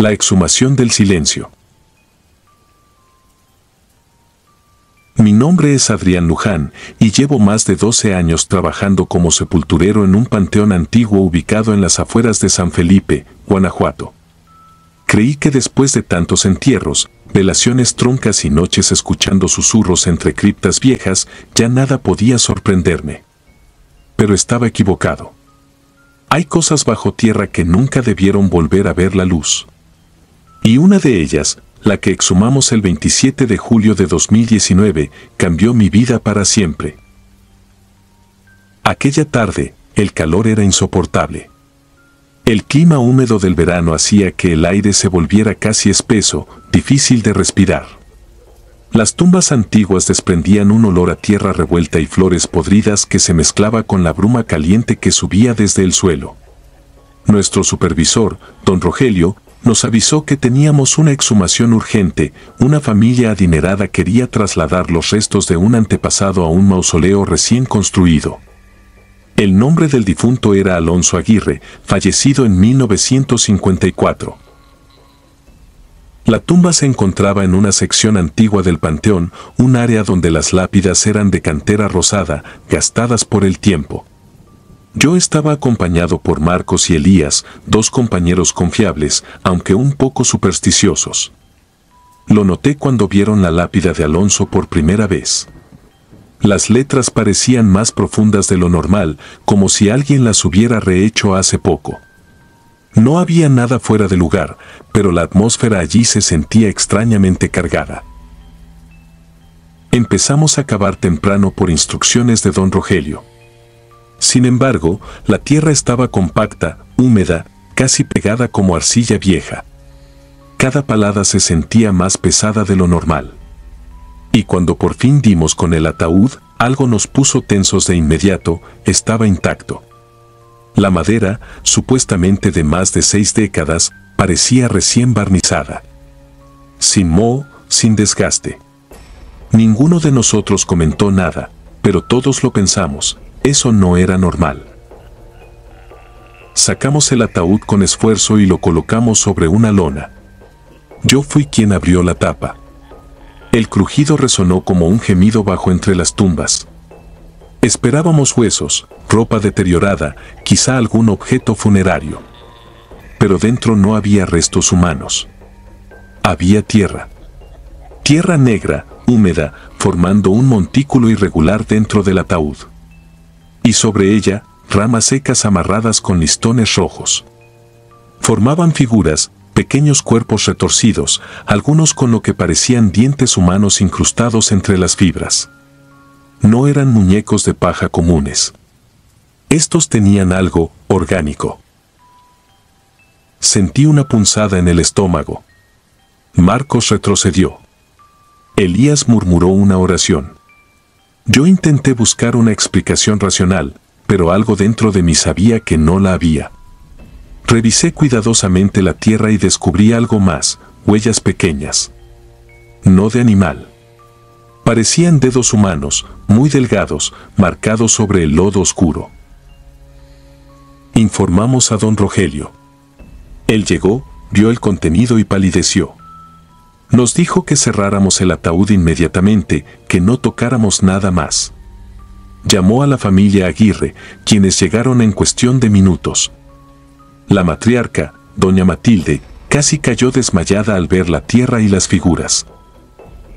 La exhumación del silencio. Mi nombre es Adrián Luján y llevo más de 12 años trabajando como sepulturero en un panteón antiguo ubicado en las afueras de San Felipe, Guanajuato. Creí que después de tantos entierros, velaciones truncas y noches escuchando susurros entre criptas viejas, ya nada podía sorprenderme. Pero estaba equivocado. Hay cosas bajo tierra que nunca debieron volver a ver la luz. Y una de ellas, la que exhumamos el 27 de julio de 2019, cambió mi vida para siempre. Aquella tarde, el calor era insoportable. El clima húmedo del verano hacía que el aire se volviera casi espeso, difícil de respirar. Las tumbas antiguas desprendían un olor a tierra revuelta y flores podridas que se mezclaba con la bruma caliente que subía desde el suelo. Nuestro supervisor, don Rogelio, nos avisó que teníamos una exhumación urgente. Una familia adinerada quería trasladar los restos de un antepasado a un mausoleo recién construido. El nombre del difunto era Alonso Aguirre, fallecido en 1954. La tumba se encontraba en una sección antigua del panteón, un área donde las lápidas eran de cantera rosada, gastadas por el tiempo. Yo estaba acompañado por Marcos y Elías, dos compañeros confiables, aunque un poco supersticiosos. Lo noté cuando vieron la lápida de Alonso por primera vez. Las letras parecían más profundas de lo normal, como si alguien las hubiera rehecho hace poco. No había nada fuera de lugar, pero la atmósfera allí se sentía extrañamente cargada. Empezamos a cavar temprano por instrucciones de don Rogelio. Sin embargo, la tierra estaba compacta, húmeda, casi pegada como arcilla vieja. Cada palada se sentía más pesada de lo normal. Y cuando por fin dimos con el ataúd, algo nos puso tensos de inmediato. Estaba intacto. La madera, supuestamente de más de 6 décadas, parecía recién barnizada. Sin moho, sin desgaste. Ninguno de nosotros comentó nada, pero todos lo pensamos. Eso no era normal. Sacamos el ataúd con esfuerzo y lo colocamos sobre una lona. Yo fui quien abrió la tapa. El crujido resonó como un gemido bajo entre las tumbas. Esperábamos huesos, ropa deteriorada, quizá algún objeto funerario. Pero dentro no había restos humanos. Había tierra. Tierra negra, húmeda, formando un montículo irregular dentro del ataúd. Y sobre ella, ramas secas amarradas con listones rojos. Formaban figuras, pequeños cuerpos retorcidos, algunos con lo que parecían dientes humanos incrustados entre las fibras. No eran muñecos de paja comunes. Estos tenían algo orgánico. Sentí una punzada en el estómago. Marcos retrocedió. Elías murmuró una oración. Yo intenté buscar una explicación racional, pero algo dentro de mí sabía que no la había. Revisé cuidadosamente la tierra y descubrí algo más, huellas pequeñas. No de animal. Parecían dedos humanos, muy delgados, marcados sobre el lodo oscuro. Informamos a don Rogelio. Él llegó, vio el contenido y palideció. Nos dijo que cerráramos el ataúd inmediatamente, que no tocáramos nada más. Llamó a la familia Aguirre, quienes llegaron en cuestión de minutos. La matriarca, doña Matilde, casi cayó desmayada al ver la tierra y las figuras.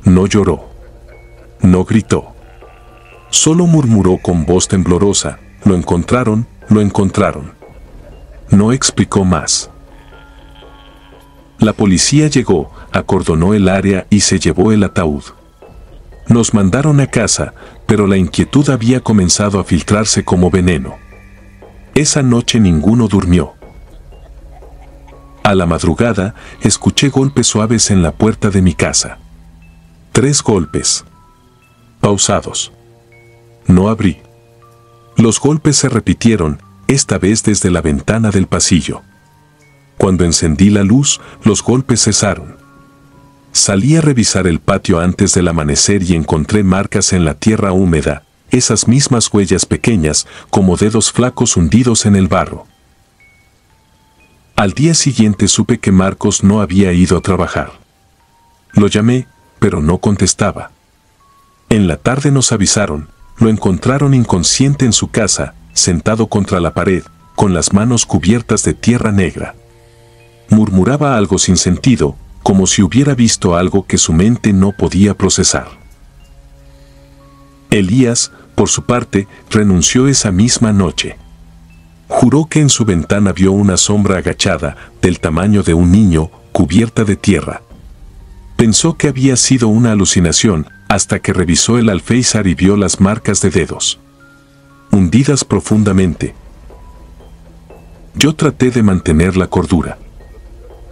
No lloró. No gritó. Solo murmuró con voz temblorosa: lo encontraron, lo encontraron. No explicó más. La policía llegó, acordonó el área y se llevó el ataúd. Nos mandaron a casa, pero la inquietud había comenzado a filtrarse como veneno. Esa noche ninguno durmió. A la madrugada, escuché golpes suaves en la puerta de mi casa. 3 golpes. Pausados. No abrí. Los golpes se repitieron, esta vez desde la ventana del pasillo. Cuando encendí la luz, los golpes cesaron. Salí a revisar el patio antes del amanecer y encontré marcas en la tierra húmeda, esas mismas huellas pequeñas, como dedos flacos hundidos en el barro. Al día siguiente supe que Marcos no había ido a trabajar. Lo llamé, pero no contestaba. En la tarde nos avisaron, lo encontraron inconsciente en su casa, sentado contra la pared, con las manos cubiertas de tierra negra. Murmuraba algo sin sentido, como si hubiera visto algo que su mente no podía procesar. Elías, por su parte, renunció esa misma noche. Juró que en su ventana vio una sombra agachada, del tamaño de un niño, cubierta de tierra. Pensó que había sido una alucinación, hasta que revisó el alféizar y vio las marcas de dedos, hundidas profundamente. Yo traté de mantener la cordura.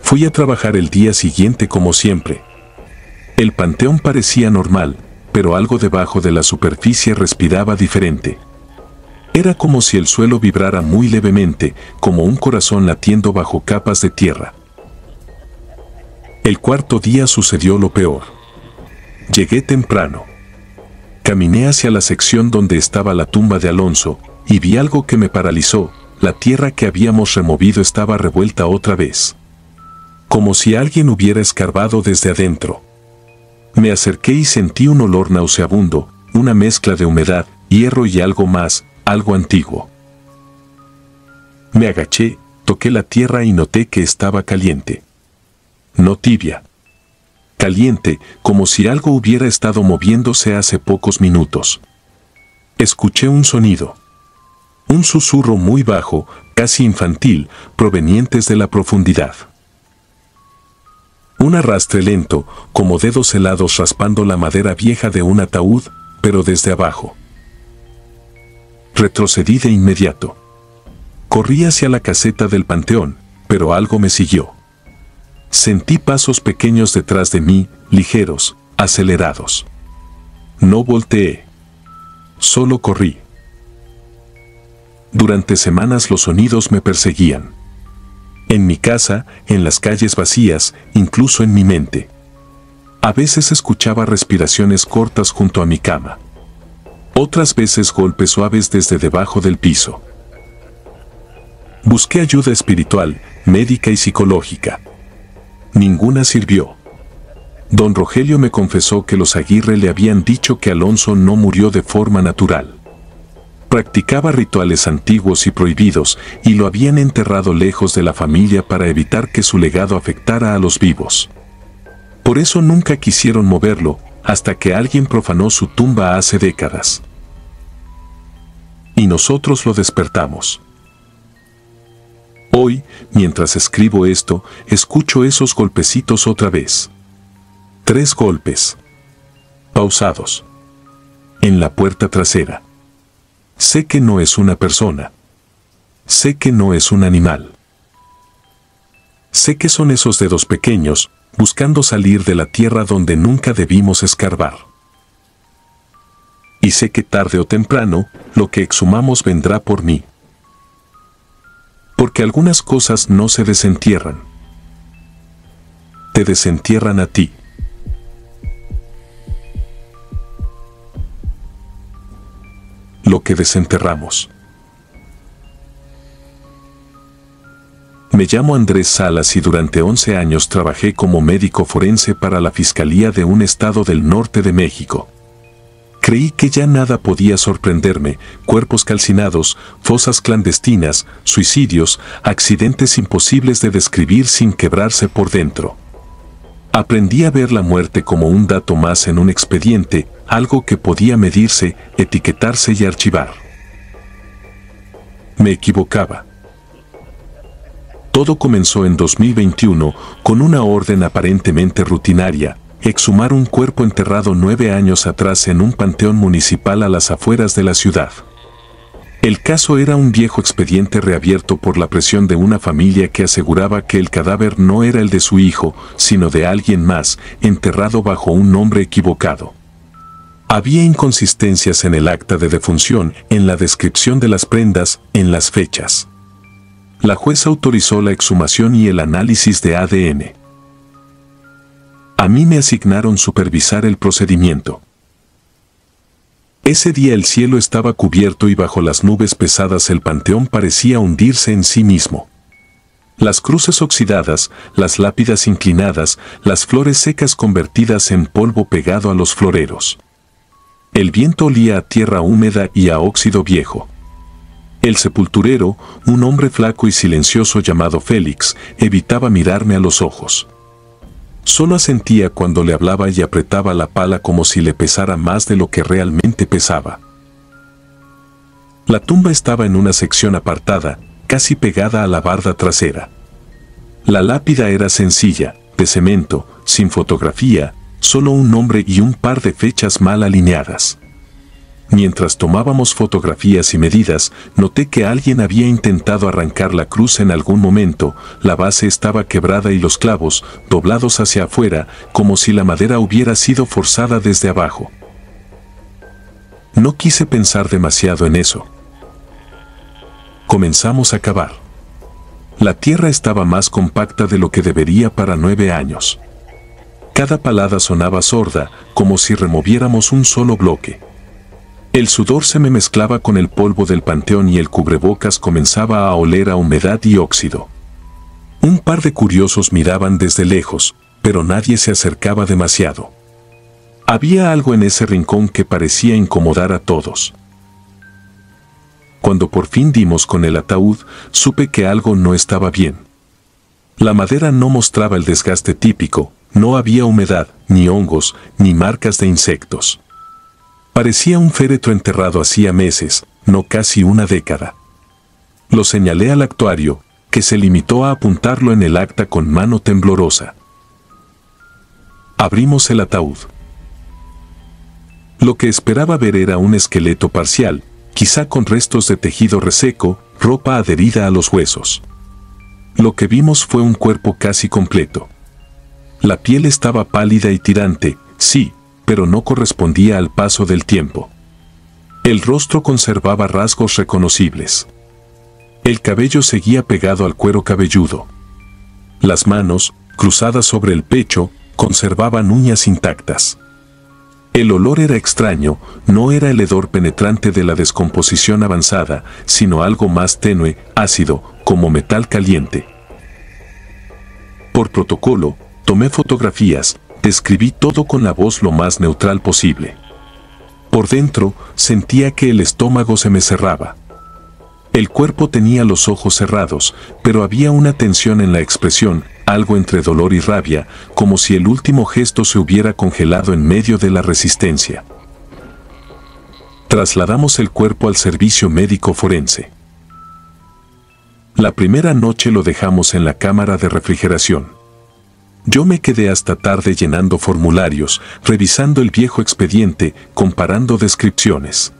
Fui a trabajar el día siguiente como siempre. El panteón parecía normal, pero algo debajo de la superficie respiraba diferente. Era como si el suelo vibrara muy levemente, como un corazón latiendo bajo capas de tierra. El cuarto día sucedió lo peor. Llegué temprano. Caminé hacia la sección donde estaba la tumba de Alonso, y vi algo que me paralizó. La tierra que habíamos removido estaba revuelta otra vez, como si alguien hubiera escarbado desde adentro. Me acerqué y sentí un olor nauseabundo, una mezcla de humedad, hierro y algo más, algo antiguo. Me agaché, toqué la tierra y noté que estaba caliente. No tibia. Caliente, como si algo hubiera estado moviéndose hace pocos minutos. Escuché un sonido. Un susurro muy bajo, casi infantil, provenientes de la profundidad. Un arrastre lento, como dedos helados raspando la madera vieja de un ataúd, pero desde abajo. Retrocedí de inmediato. Corrí hacia la caseta del panteón, pero algo me siguió. Sentí pasos pequeños detrás de mí, ligeros, acelerados. No volteé. Solo corrí. Durante semanas los sonidos me perseguían. En mi casa, en las calles vacías, incluso en mi mente. A veces escuchaba respiraciones cortas junto a mi cama. Otras veces golpes suaves desde debajo del piso. Busqué ayuda espiritual, médica y psicológica. Ninguna sirvió. Don Rogelio me confesó que los Aguirre le habían dicho que Alonso no murió de forma natural. Practicaba rituales antiguos y prohibidos, y lo habían enterrado lejos de la familia para evitar que su legado afectara a los vivos. Por eso nunca quisieron moverlo, hasta que alguien profanó su tumba hace décadas. Y nosotros lo despertamos. Hoy, mientras escribo esto, escucho esos golpecitos otra vez. 3 golpes. Pausados. En la puerta trasera. Sé que no es una persona. Sé que no es un animal. Sé que son esos dedos pequeños, buscando salir de la tierra donde nunca debimos escarbar. Y sé que tarde o temprano, lo que exhumamos vendrá por mí. Porque algunas cosas no se desentierran. Te desentierran a ti. Lo que desenterramos. Me llamo Andrés Salas y durante 11 años trabajé como médico forense para la Fiscalía de un estado del norte de México. Creí que ya nada podía sorprenderme: cuerpos calcinados, fosas clandestinas, suicidios, accidentes imposibles de describir sin quebrarse por dentro. Aprendí a ver la muerte como un dato más en un expediente, algo que podía medirse, etiquetarse y archivar. Me equivocaba. Todo comenzó en 2021 con una orden aparentemente rutinaria: exhumar un cuerpo enterrado 9 años atrás en un panteón municipal a las afueras de la ciudad. El caso era un viejo expediente reabierto por la presión de una familia que aseguraba que el cadáver no era el de su hijo, sino de alguien más, enterrado bajo un nombre equivocado. Había inconsistencias en el acta de defunción, en la descripción de las prendas, en las fechas. La jueza autorizó la exhumación y el análisis de ADN. A mí me asignaron supervisar el procedimiento. Ese día el cielo estaba cubierto y bajo las nubes pesadas el panteón parecía hundirse en sí mismo. Las cruces oxidadas, las lápidas inclinadas, las flores secas convertidas en polvo pegado a los floreros. El viento olía a tierra húmeda y a óxido viejo. El sepulturero, un hombre flaco y silencioso llamado Félix, evitaba mirarme a los ojos. Solo asentía cuando le hablaba y apretaba la pala como si le pesara más de lo que realmente pesaba. La tumba estaba en una sección apartada, casi pegada a la barda trasera. La lápida era sencilla, de cemento, sin fotografía, solo un nombre y un par de fechas mal alineadas. Mientras tomábamos fotografías y medidas, noté que alguien había intentado arrancar la cruz en algún momento. La base estaba quebrada y los clavos, doblados hacia afuera, como si la madera hubiera sido forzada desde abajo. No quise pensar demasiado en eso. Comenzamos a cavar. La tierra estaba más compacta de lo que debería para 9 años. Cada palada sonaba sorda, como si removiéramos un solo bloque. El sudor se me mezclaba con el polvo del panteón y el cubrebocas comenzaba a oler a humedad y óxido. Un par de curiosos miraban desde lejos, pero nadie se acercaba demasiado. Había algo en ese rincón que parecía incomodar a todos. Cuando por fin dimos con el ataúd, supe que algo no estaba bien. La madera no mostraba el desgaste típico, no había humedad, ni hongos, ni marcas de insectos. Parecía un féretro enterrado hacía meses, no casi una década. Lo señalé al actuario, que se limitó a apuntarlo en el acta con mano temblorosa. Abrimos el ataúd. Lo que esperaba ver era un esqueleto parcial, quizá con restos de tejido reseco, ropa adherida a los huesos. Lo que vimos fue un cuerpo casi completo. La piel estaba pálida y tirante, sí, pero no correspondía al paso del tiempo. El rostro conservaba rasgos reconocibles. El cabello seguía pegado al cuero cabelludo. Las manos, cruzadas sobre el pecho, conservaban uñas intactas. El olor era extraño, no era el hedor penetrante de la descomposición avanzada, sino algo más tenue, ácido, como metal caliente. Por protocolo, tomé fotografías, describí todo con la voz lo más neutral posible. Por dentro, sentía que el estómago se me cerraba. El cuerpo tenía los ojos cerrados, pero había una tensión en la expresión, algo entre dolor y rabia, como si el último gesto se hubiera congelado en medio de la resistencia. Trasladamos el cuerpo al servicio médico forense. La primera noche lo dejamos en la cámara de refrigeración. Yo me quedé hasta tarde llenando formularios, revisando el viejo expediente, comparando descripciones.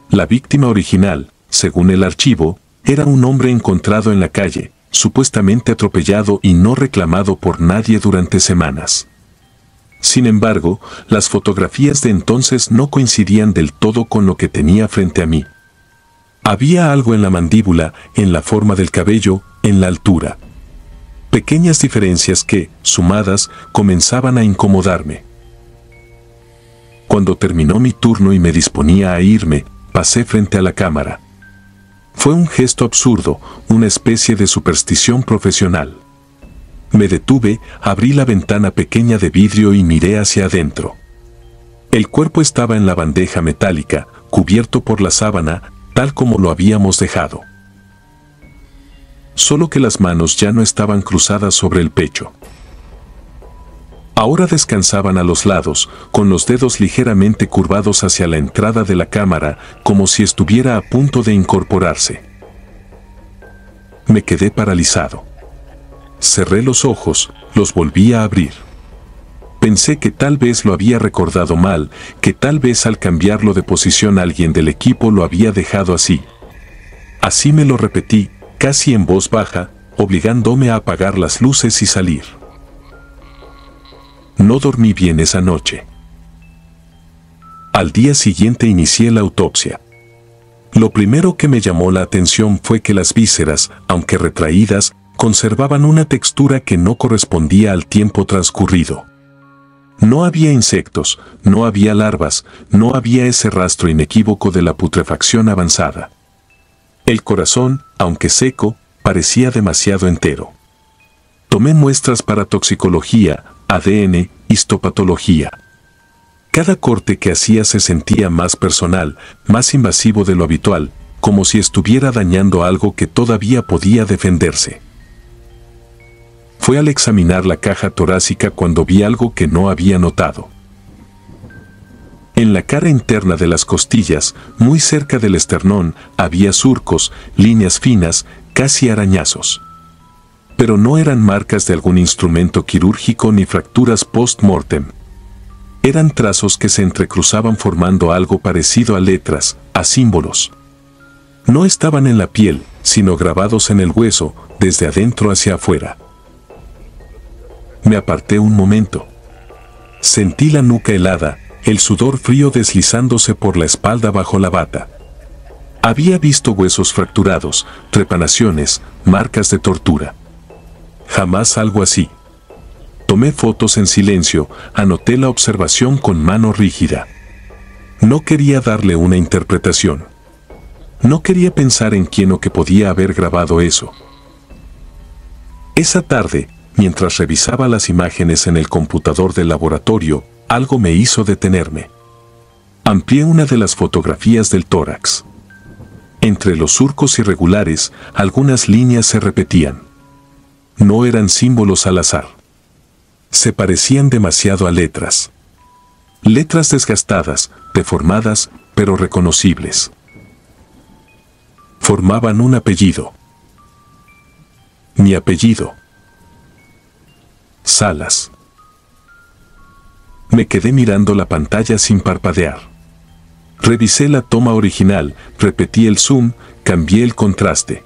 La víctima original, según el archivo, era un hombre encontrado en la calle, supuestamente atropellado y no reclamado por nadie durante semanas. Sin embargo, las fotografías de entonces no coincidían del todo con lo que tenía frente a mí. Había algo en la mandíbula, en la forma del cabello, en la altura. Pequeñas diferencias que, sumadas, comenzaban a incomodarme. Cuando terminó mi turno y me disponía a irme, pasé frente a la cámara. Fue un gesto absurdo, una especie de superstición profesional. Me detuve, abrí la ventana pequeña de vidrio y miré hacia adentro. El cuerpo estaba en la bandeja metálica, cubierto por la sábana, tal como lo habíamos dejado. Solo que las manos ya no estaban cruzadas sobre el pecho. Ahora descansaban a los lados, con los dedos ligeramente curvados hacia la entrada de la cámara, como si estuviera a punto de incorporarse. Me quedé paralizado. Cerré los ojos, los volví a abrir. Pensé que tal vez lo había recordado mal, que tal vez al cambiarlo de posición alguien del equipo lo había dejado así. Así me lo repetí, casi en voz baja, obligándome a apagar las luces y salir. No dormí bien esa noche. Al día siguiente inicié la autopsia. Lo primero que me llamó la atención fue que las vísceras, aunque retraídas, conservaban una textura que no correspondía al tiempo transcurrido. No había insectos, no había larvas, no había ese rastro inequívoco de la putrefacción avanzada. El corazón, aunque seco, parecía demasiado entero. Tomé muestras para toxicología, ADN, histopatología. Cada corte que hacía se sentía más personal, más invasivo de lo habitual, como si estuviera dañando algo que todavía podía defenderse. Fue al examinar la caja torácica cuando vi algo que no había notado. En la cara interna de las costillas, muy cerca del esternón, había surcos, líneas finas, casi arañazos. Pero no eran marcas de algún instrumento quirúrgico ni fracturas post-mortem. Eran trazos que se entrecruzaban formando algo parecido a letras, a símbolos. No estaban en la piel, sino grabados en el hueso, desde adentro hacia afuera. Me aparté un momento. Sentí la nuca helada, el sudor frío deslizándose por la espalda bajo la bata. Había visto huesos fracturados, trepanaciones, marcas de tortura. Jamás algo así. Tomé fotos en silencio, anoté la observación con mano rígida. No quería darle una interpretación. No quería pensar en quién o qué podía haber grabado eso. Esa tarde, mientras revisaba las imágenes en el computador del laboratorio, algo me hizo detenerme. Amplié una de las fotografías del tórax. Entre los surcos irregulares, algunas líneas se repetían. No eran símbolos al azar. Se parecían demasiado a letras. Letras desgastadas, deformadas, pero reconocibles. Formaban un apellido. Mi apellido. Salas. Me quedé mirando la pantalla sin parpadear. Revisé la toma original, repetí el zoom, cambié el contraste.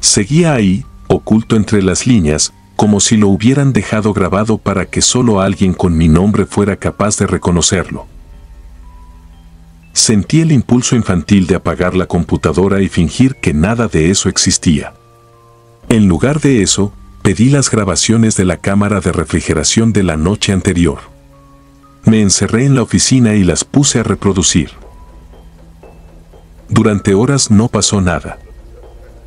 Seguía ahí, oculto entre las líneas, como si lo hubieran dejado grabado para que solo alguien con mi nombre fuera capaz de reconocerlo. Sentí el impulso infantil de apagar la computadora y fingir que nada de eso existía. En lugar de eso, pedí las grabaciones de la cámara de refrigeración de la noche anterior. Me encerré en la oficina y las puse a reproducir. Durante horas no pasó nada.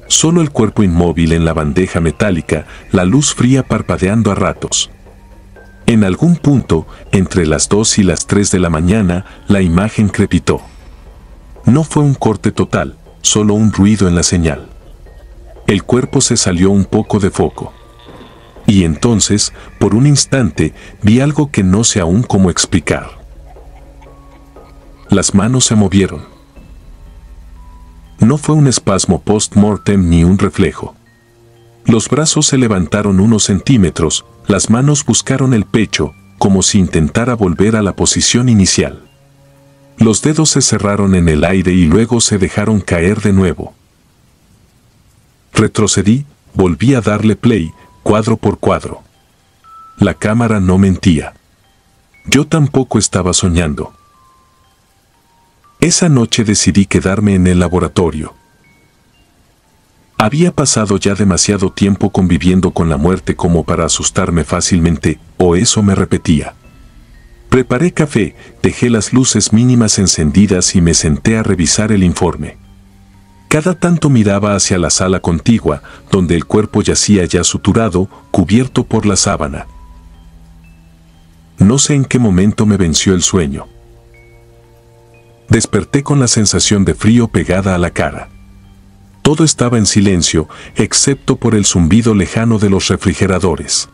Solo el cuerpo inmóvil en la bandeja metálica, la luz fría parpadeando a ratos. En algún punto, entre las 2 y las 3 de la mañana, la imagen crepitó. No fue un corte total, solo un ruido en la señal. El cuerpo se salió un poco de foco. Y entonces, por un instante, vi algo que no sé aún cómo explicar. Las manos se movieron. No fue un espasmo post-mortem ni un reflejo. Los brazos se levantaron unos centímetros, las manos buscaron el pecho, como si intentara volver a la posición inicial. Los dedos se cerraron en el aire y luego se dejaron caer de nuevo. Retrocedí, volví a darle play, cuadro por cuadro. La cámara no mentía. Yo tampoco estaba soñando. Esa noche decidí quedarme en el laboratorio. Había pasado ya demasiado tiempo conviviendo con la muerte como para asustarme fácilmente, o eso me repetía. Preparé café, dejé las luces mínimas encendidas y me senté a revisar el informe. Cada tanto miraba hacia la sala contigua, donde el cuerpo yacía ya suturado, cubierto por la sábana. No sé en qué momento me venció el sueño. Desperté con la sensación de frío pegada a la cara. Todo estaba en silencio, excepto por el zumbido lejano de los refrigeradores.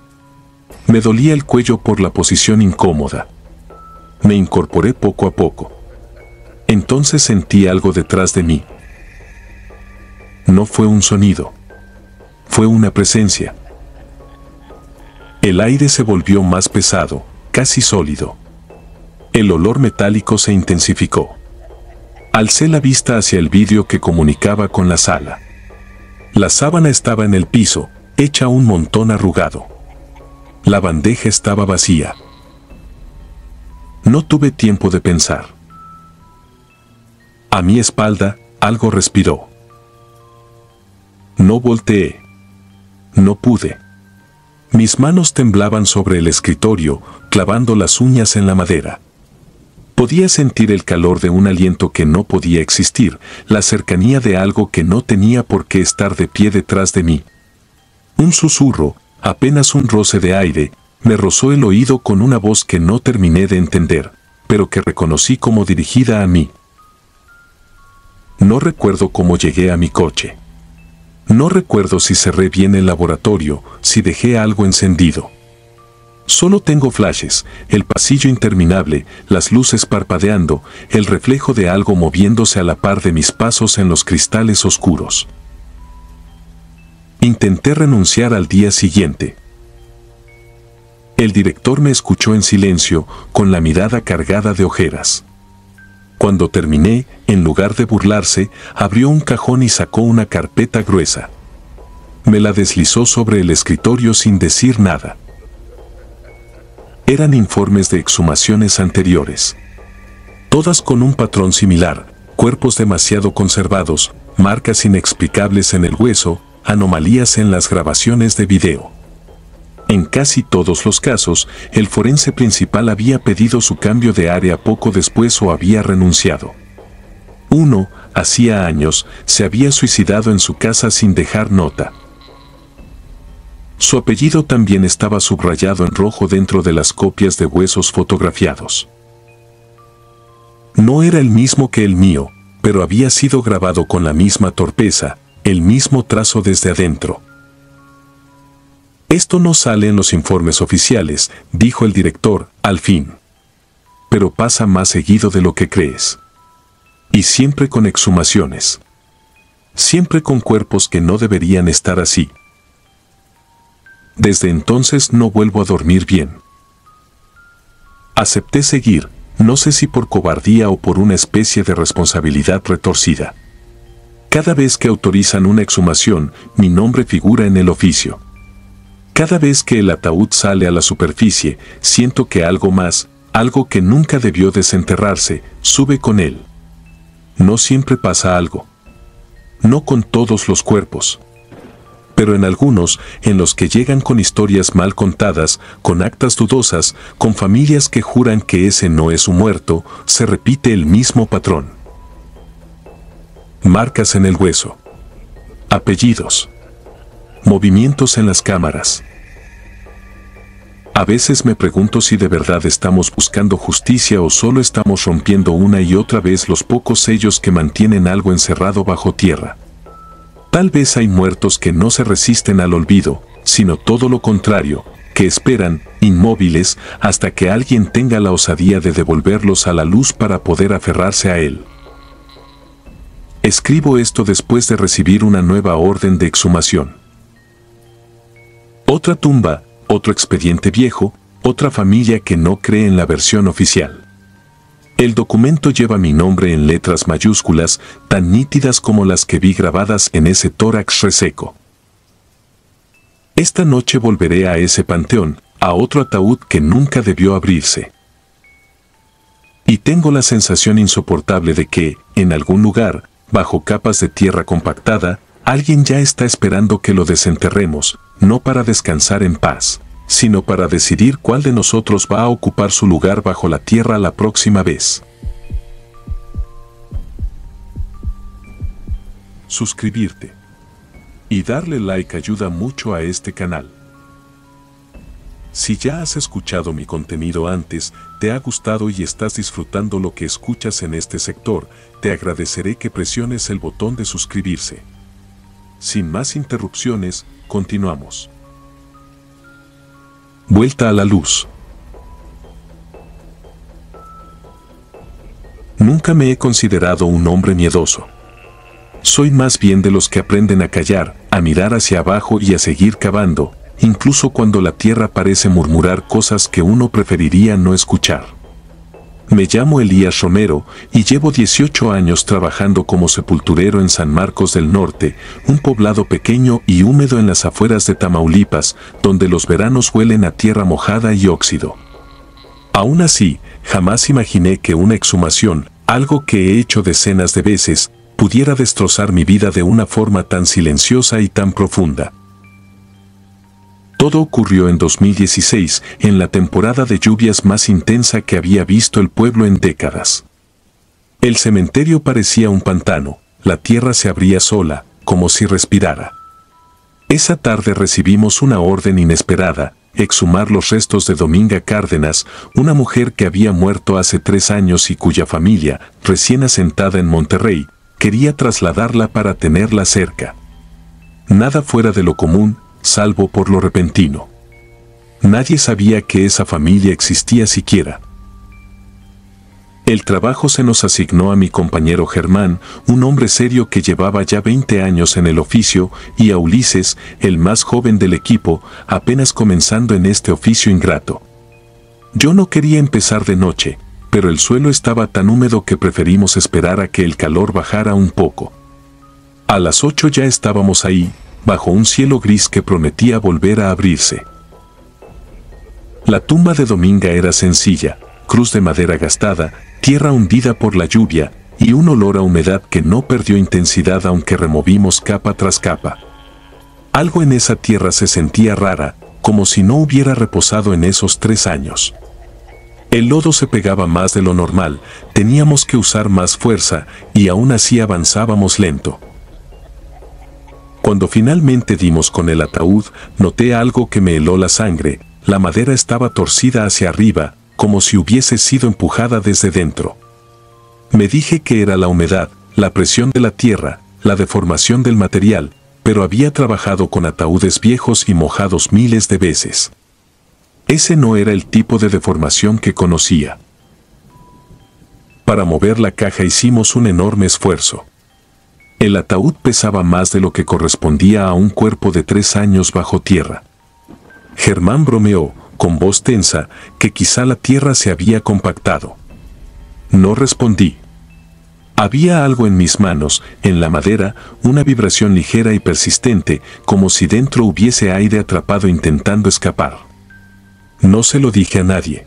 Me dolía el cuello por la posición incómoda. Me incorporé poco a poco. Entonces sentí algo detrás de mí. No fue un sonido. Fue una presencia. El aire se volvió más pesado, casi sólido. El olor metálico se intensificó. Alcé la vista hacia el vidrio que comunicaba con la sala. La sábana estaba en el piso, hecha un montón arrugado. La bandeja estaba vacía. No tuve tiempo de pensar. A mi espalda, algo respiró. No volteé. No pude. Mis manos temblaban sobre el escritorio, clavando las uñas en la madera. Podía sentir el calor de un aliento que no podía existir, la cercanía de algo que no tenía por qué estar de pie detrás de mí. Un susurro, apenas un roce de aire, me rozó el oído con una voz que no terminé de entender, pero que reconocí como dirigida a mí. No recuerdo cómo llegué a mi coche. No recuerdo si cerré bien el laboratorio, si dejé algo encendido. Solo tengo flashes, el pasillo interminable, las luces parpadeando, el reflejo de algo moviéndose a la par de mis pasos en los cristales oscuros. Intenté renunciar al día siguiente. El director me escuchó en silencio, con la mirada cargada de ojeras. Cuando terminé, en lugar de burlarse, abrió un cajón y sacó una carpeta gruesa. Me la deslizó sobre el escritorio sin decir nada. Eran informes de exhumaciones anteriores. Todas con un patrón similar, cuerpos demasiado conservados, marcas inexplicables en el hueso, anomalías en las grabaciones de video. En casi todos los casos, el forense principal había pedido su cambio de área poco después o había renunciado. Uno, hacía años, se había suicidado en su casa sin dejar nota. Su apellido también estaba subrayado en rojo dentro de las copias de huesos fotografiados. No era el mismo que el mío, pero había sido grabado con la misma torpeza, el mismo trazo desde adentro. Esto no sale en los informes oficiales, dijo el director, al fin. Pero pasa más seguido de lo que crees. Y siempre con exhumaciones. Siempre con cuerpos que no deberían estar así. Desde entonces no vuelvo a dormir bien. Acepté seguir, no sé si por cobardía o por una especie de responsabilidad retorcida. Cada vez que autorizan una exhumación, mi nombre figura en el oficio. Cada vez que el ataúd sale a la superficie, siento que algo más, algo que nunca debió desenterrarse, sube con él. No siempre pasa algo. No con todos los cuerpos. Pero en algunos, en los que llegan con historias mal contadas, con actas dudosas, con familias que juran que ese no es su muerto, se repite el mismo patrón. Marcas en el hueso. Apellidos. Movimientos en las cámaras. A veces me pregunto si de verdad estamos buscando justicia o solo estamos rompiendo una y otra vez los pocos sellos que mantienen algo encerrado bajo tierra. Tal vez hay muertos que no se resisten al olvido, sino todo lo contrario, que esperan, inmóviles, hasta que alguien tenga la osadía de devolverlos a la luz para poder aferrarse a él. Escribo esto después de recibir una nueva orden de exhumación. Otra tumba, otro expediente viejo, otra familia que no cree en la versión oficial. El documento lleva mi nombre en letras mayúsculas, tan nítidas como las que vi grabadas en ese tórax reseco. Esta noche volveré a ese panteón, a otro ataúd que nunca debió abrirse. Y tengo la sensación insoportable de que, en algún lugar, bajo capas de tierra compactada, alguien ya está esperando que lo desenterremos, no para descansar en paz, sino para decidir cuál de nosotros va a ocupar su lugar bajo la tierra la próxima vez. Suscribirte y darle like ayuda mucho a este canal. Si ya has escuchado mi contenido antes, te ha gustado y estás disfrutando lo que escuchas en este sector, te agradeceré que presiones el botón de suscribirse. Sin más interrupciones, continuamos. Vuelta a la luz. Nunca me he considerado un hombre miedoso. Soy más bien de los que aprenden a callar, a mirar hacia abajo y a seguir cavando, incluso cuando la tierra parece murmurar cosas que uno preferiría no escuchar. Me llamo Elías Romero y llevo 18 años trabajando como sepulturero en San Marcos del Norte, un poblado pequeño y húmedo en las afueras de Tamaulipas, donde los veranos huelen a tierra mojada y óxido. Aún así, jamás imaginé que una exhumación, algo que he hecho decenas de veces, pudiera destrozar mi vida de una forma tan silenciosa y tan profunda. Todo ocurrió en 2016, en la temporada de lluvias más intensa que había visto el pueblo en décadas. El cementerio parecía un pantano, la tierra se abría sola, como si respirara. Esa tarde recibimos una orden inesperada: exhumar los restos de Dominga Cárdenas, una mujer que había muerto hace 3 años y cuya familia, recién asentada en Monterrey, quería trasladarla para tenerla cerca. Nada fuera de lo común, salvo por lo repentino. Nadie sabía que esa familia existía siquiera. El trabajo se nos asignó a mi compañero Germán, un hombre serio que llevaba ya 20 años en el oficio, y a Ulises, el más joven del equipo, apenas comenzando en este oficio ingrato. Yo no quería empezar de noche, pero el suelo estaba tan húmedo que preferimos esperar a que el calor bajara un poco. A las 8 ya estábamos ahí, bajo un cielo gris que prometía volver a abrirse. La tumba de Dominga era sencilla: cruz de madera gastada, tierra hundida por la lluvia, y un olor a humedad que no perdió intensidad aunque removimos capa tras capa. Algo en esa tierra se sentía rara, como si no hubiera reposado en esos 3 años. El lodo se pegaba más de lo normal, teníamos que usar más fuerza, y aún así avanzábamos lento. Cuando finalmente dimos con el ataúd, noté algo que me heló la sangre: la madera estaba torcida hacia arriba, como si hubiese sido empujada desde dentro. Me dije que era la humedad, la presión de la tierra, la deformación del material, pero había trabajado con ataúdes viejos y mojados miles de veces. Ese no era el tipo de deformación que conocía. Para mover la caja hicimos un enorme esfuerzo. El ataúd pesaba más de lo que correspondía a un cuerpo de 3 años bajo tierra. Germán bromeó, con voz tensa, que quizá la tierra se había compactado. No respondí. Había algo en mis manos, en la madera, una vibración ligera y persistente, como si dentro hubiese aire atrapado intentando escapar. No se lo dije a nadie.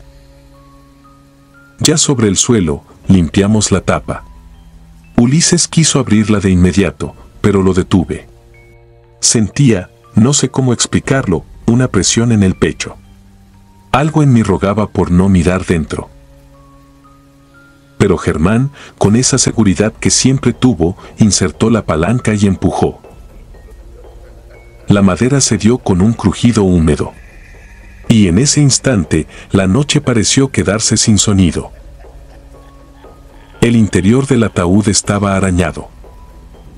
Ya sobre el suelo, limpiamos la tapa. Ulises quiso abrirla de inmediato, pero lo detuve. Sentía, no sé cómo explicarlo, una presión en el pecho. Algo en mí rogaba por no mirar dentro. Pero Germán, con esa seguridad que siempre tuvo, insertó la palanca y empujó. La madera cedió con un crujido húmedo. Y en ese instante, la noche pareció quedarse sin sonido. El interior del ataúd estaba arañado.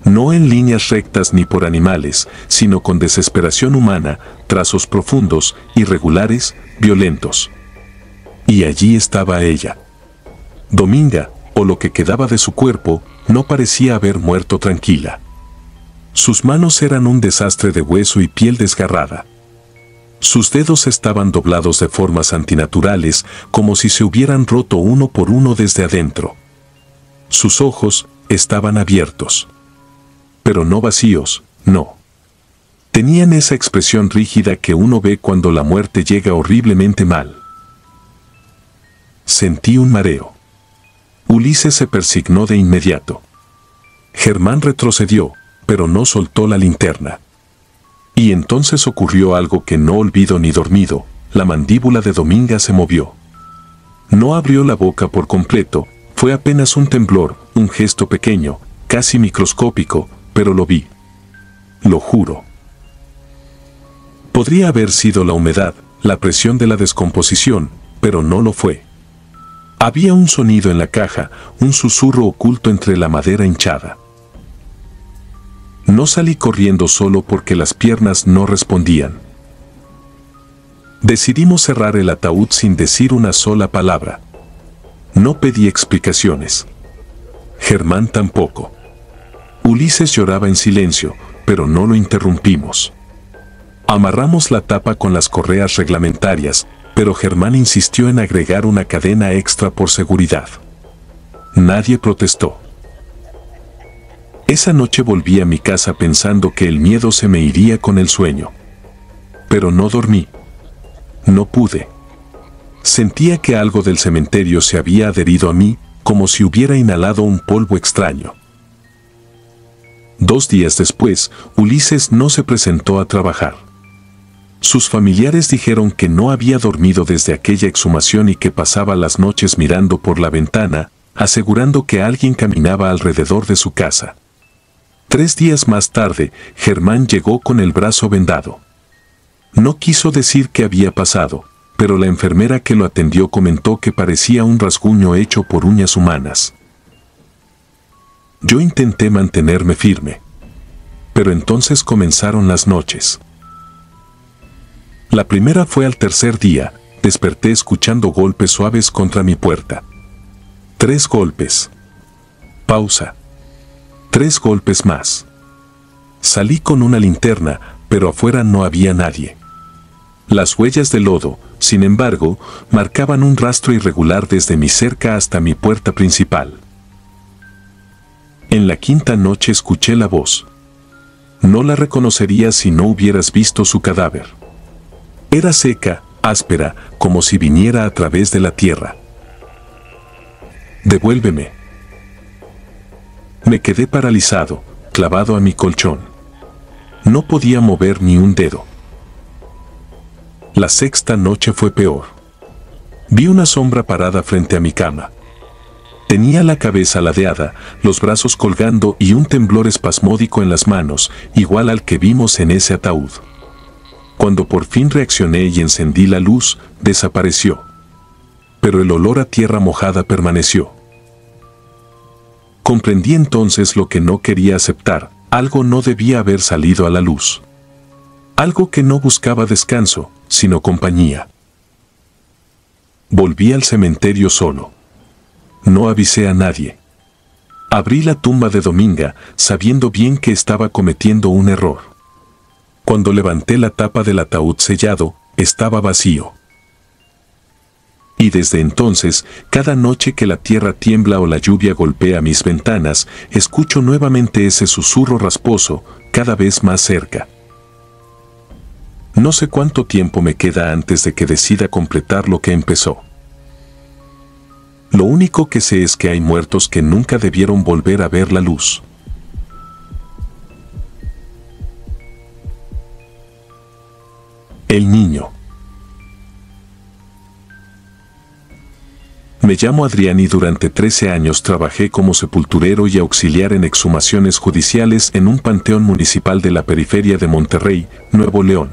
No en líneas rectas ni por animales, sino con desesperación humana, trazos profundos, irregulares, violentos. Y allí estaba ella. Dominga, o lo que quedaba de su cuerpo, no parecía haber muerto tranquila. Sus manos eran un desastre de hueso y piel desgarrada. Sus dedos estaban doblados de formas antinaturales, como si se hubieran roto uno por uno desde adentro. Sus ojos estaban abiertos. Pero no vacíos, no. Tenían esa expresión rígida que uno ve cuando la muerte llega horriblemente mal. Sentí un mareo. Ulises se persignó de inmediato. Germán retrocedió, pero no soltó la linterna. Y entonces ocurrió algo que no olvido ni dormido: la mandíbula de Dominga se movió. No abrió la boca por completo, fue apenas un temblor, un gesto pequeño, casi microscópico, pero lo vi. Lo juro. Podría haber sido la humedad, la presión de la descomposición, pero no lo fue. Había un sonido en la caja, un susurro oculto entre la madera hinchada. No salí corriendo solo porque las piernas no respondían. Decidimos cerrar el ataúd sin decir una sola palabra. No pedí explicaciones. Germán tampoco. Ulises lloraba en silencio, pero no lo interrumpimos. Amarramos la tapa con las correas reglamentarias, pero Germán insistió en agregar una cadena extra por seguridad. Nadie protestó. Esa noche volví a mi casa pensando que el miedo se me iría con el sueño. Pero no dormí. No pude. Sentía que algo del cementerio se había adherido a mí, como si hubiera inhalado un polvo extraño. 2 días después, Ulises no se presentó a trabajar. Sus familiares dijeron que no había dormido desde aquella exhumación y que pasaba las noches mirando por la ventana, asegurando que alguien caminaba alrededor de su casa. 3 días más tarde, Germán llegó con el brazo vendado. No quiso decir qué había pasado, pero la enfermera que lo atendió comentó que parecía un rasguño hecho por uñas humanas. Yo intenté mantenerme firme. Pero entonces comenzaron las noches. La primera fue al tercer día, desperté escuchando golpes suaves contra mi puerta. 3 golpes. Pausa. 3 golpes más. Salí con una linterna, pero afuera no había nadie. Las huellas de lodo, sin embargo, marcaban un rastro irregular desde mi cerca hasta mi puerta principal. En la quinta noche escuché la voz. No la reconocerías si no hubieras visto su cadáver. Era seca, áspera, como si viniera a través de la tierra. Devuélveme. Me quedé paralizado, clavado a mi colchón. No podía mover ni un dedo. La sexta noche fue peor. Vi una sombra parada frente a mi cama. Tenía la cabeza ladeada, los brazos colgando y un temblor espasmódico en las manos, igual al que vimos en ese ataúd. Cuando por fin reaccioné y encendí la luz, desapareció. Pero el olor a tierra mojada permaneció. Comprendí entonces lo que no quería aceptar, algo no debía haber salido a la luz. Algo que no buscaba descanso, sino compañía. Volví al cementerio solo. No avisé a nadie. Abrí la tumba de Dominga, sabiendo bien que estaba cometiendo un error. Cuando levanté la tapa del ataúd sellado, estaba vacío. Y desde entonces, cada noche que la tierra tiembla o la lluvia golpea mis ventanas, escucho nuevamente ese susurro rasposo, cada vez más cerca. No sé cuánto tiempo me queda antes de que decida completar lo que empezó. Lo único que sé es que hay muertos que nunca debieron volver a ver la luz. El niño. Me llamo Adrián y durante 13 años trabajé como sepulturero y auxiliar en exhumaciones judiciales en un panteón municipal de la periferia de Monterrey, Nuevo León.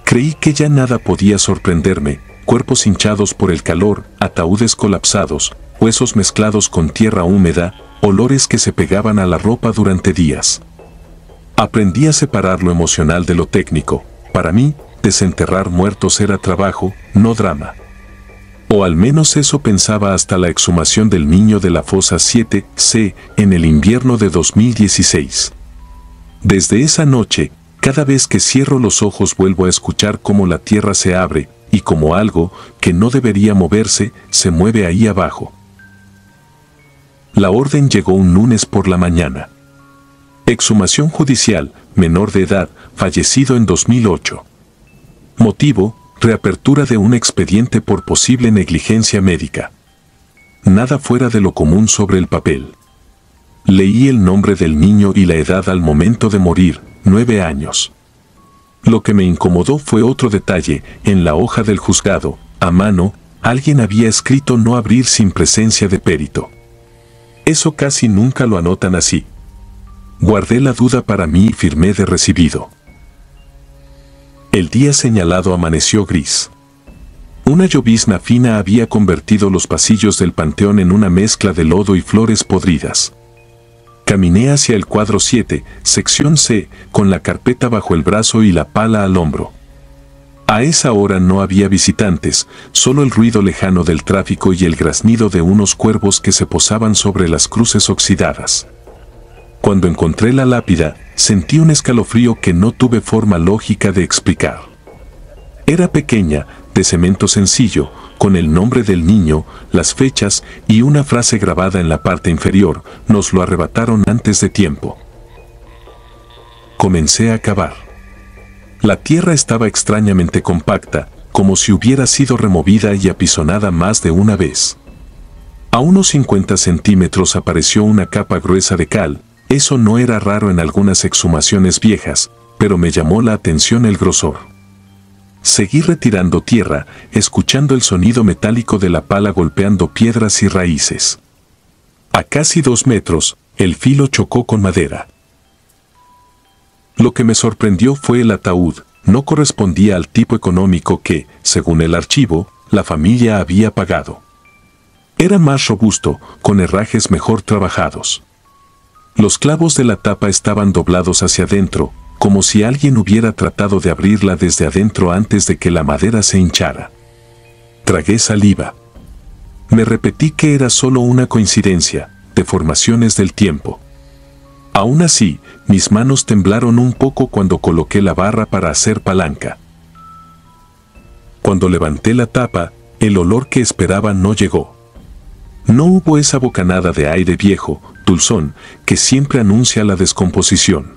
Creí que ya nada podía sorprenderme, cuerpos hinchados por el calor, ataúdes colapsados, huesos mezclados con tierra húmeda, olores que se pegaban a la ropa durante días. Aprendí a separar lo emocional de lo técnico. Para mí, desenterrar muertos era trabajo, no drama. O al menos eso pensaba hasta la exhumación del niño de la fosa 7C en el invierno de 2016. Desde esa noche, cada vez que cierro los ojos vuelvo a escuchar cómo la tierra se abre y como algo que no debería moverse se mueve ahí abajo. La orden llegó un lunes por la mañana. Exhumación judicial, menor de edad, fallecido en 2008. Motivo: reapertura de un expediente por posible negligencia médica. Nada fuera de lo común sobre el papel. Leí el nombre del niño y la edad al momento de morir, 9 años. Lo que me incomodó fue otro detalle: en la hoja del juzgado, a mano, alguien había escrito no abrir sin presencia de perito. Eso casi nunca lo anotan así. Guardé la duda para mí y firmé de recibido. El día señalado amaneció gris. Una llovizna fina había convertido los pasillos del panteón en una mezcla de lodo y flores podridas. Caminé hacia el cuadro 7, sección C, con la carpeta bajo el brazo y la pala al hombro. A esa hora no había visitantes, solo el ruido lejano del tráfico y el graznido de unos cuervos que se posaban sobre las cruces oxidadas. Cuando encontré la lápida, sentí un escalofrío que no tuve forma lógica de explicar. Era pequeña, de cemento sencillo, con el nombre del niño, las fechas y una frase grabada en la parte inferior: nos lo arrebataron antes de tiempo. Comencé a cavar. La tierra estaba extrañamente compacta, como si hubiera sido removida y apisonada más de una vez. A unos 50 centímetros apareció una capa gruesa de cal. Eso no era raro en algunas exhumaciones viejas, pero me llamó la atención el grosor. Seguí retirando tierra, escuchando el sonido metálico de la pala golpeando piedras y raíces. A casi 2 metros, el filo chocó con madera. Lo que me sorprendió fue el ataúd. No correspondía al tipo económico que, según el archivo, la familia había pagado. Era más robusto, con herrajes mejor trabajados. Los clavos de la tapa estaban doblados hacia adentro, como si alguien hubiera tratado de abrirla desde adentro antes de que la madera se hinchara. Tragué saliva. Me repetí que era solo una coincidencia, deformaciones del tiempo. Aún así, mis manos temblaron un poco cuando coloqué la barra para hacer palanca. Cuando levanté la tapa, el olor que esperaba no llegó. No hubo esa bocanada de aire viejo, dulzón, que siempre anuncia la descomposición.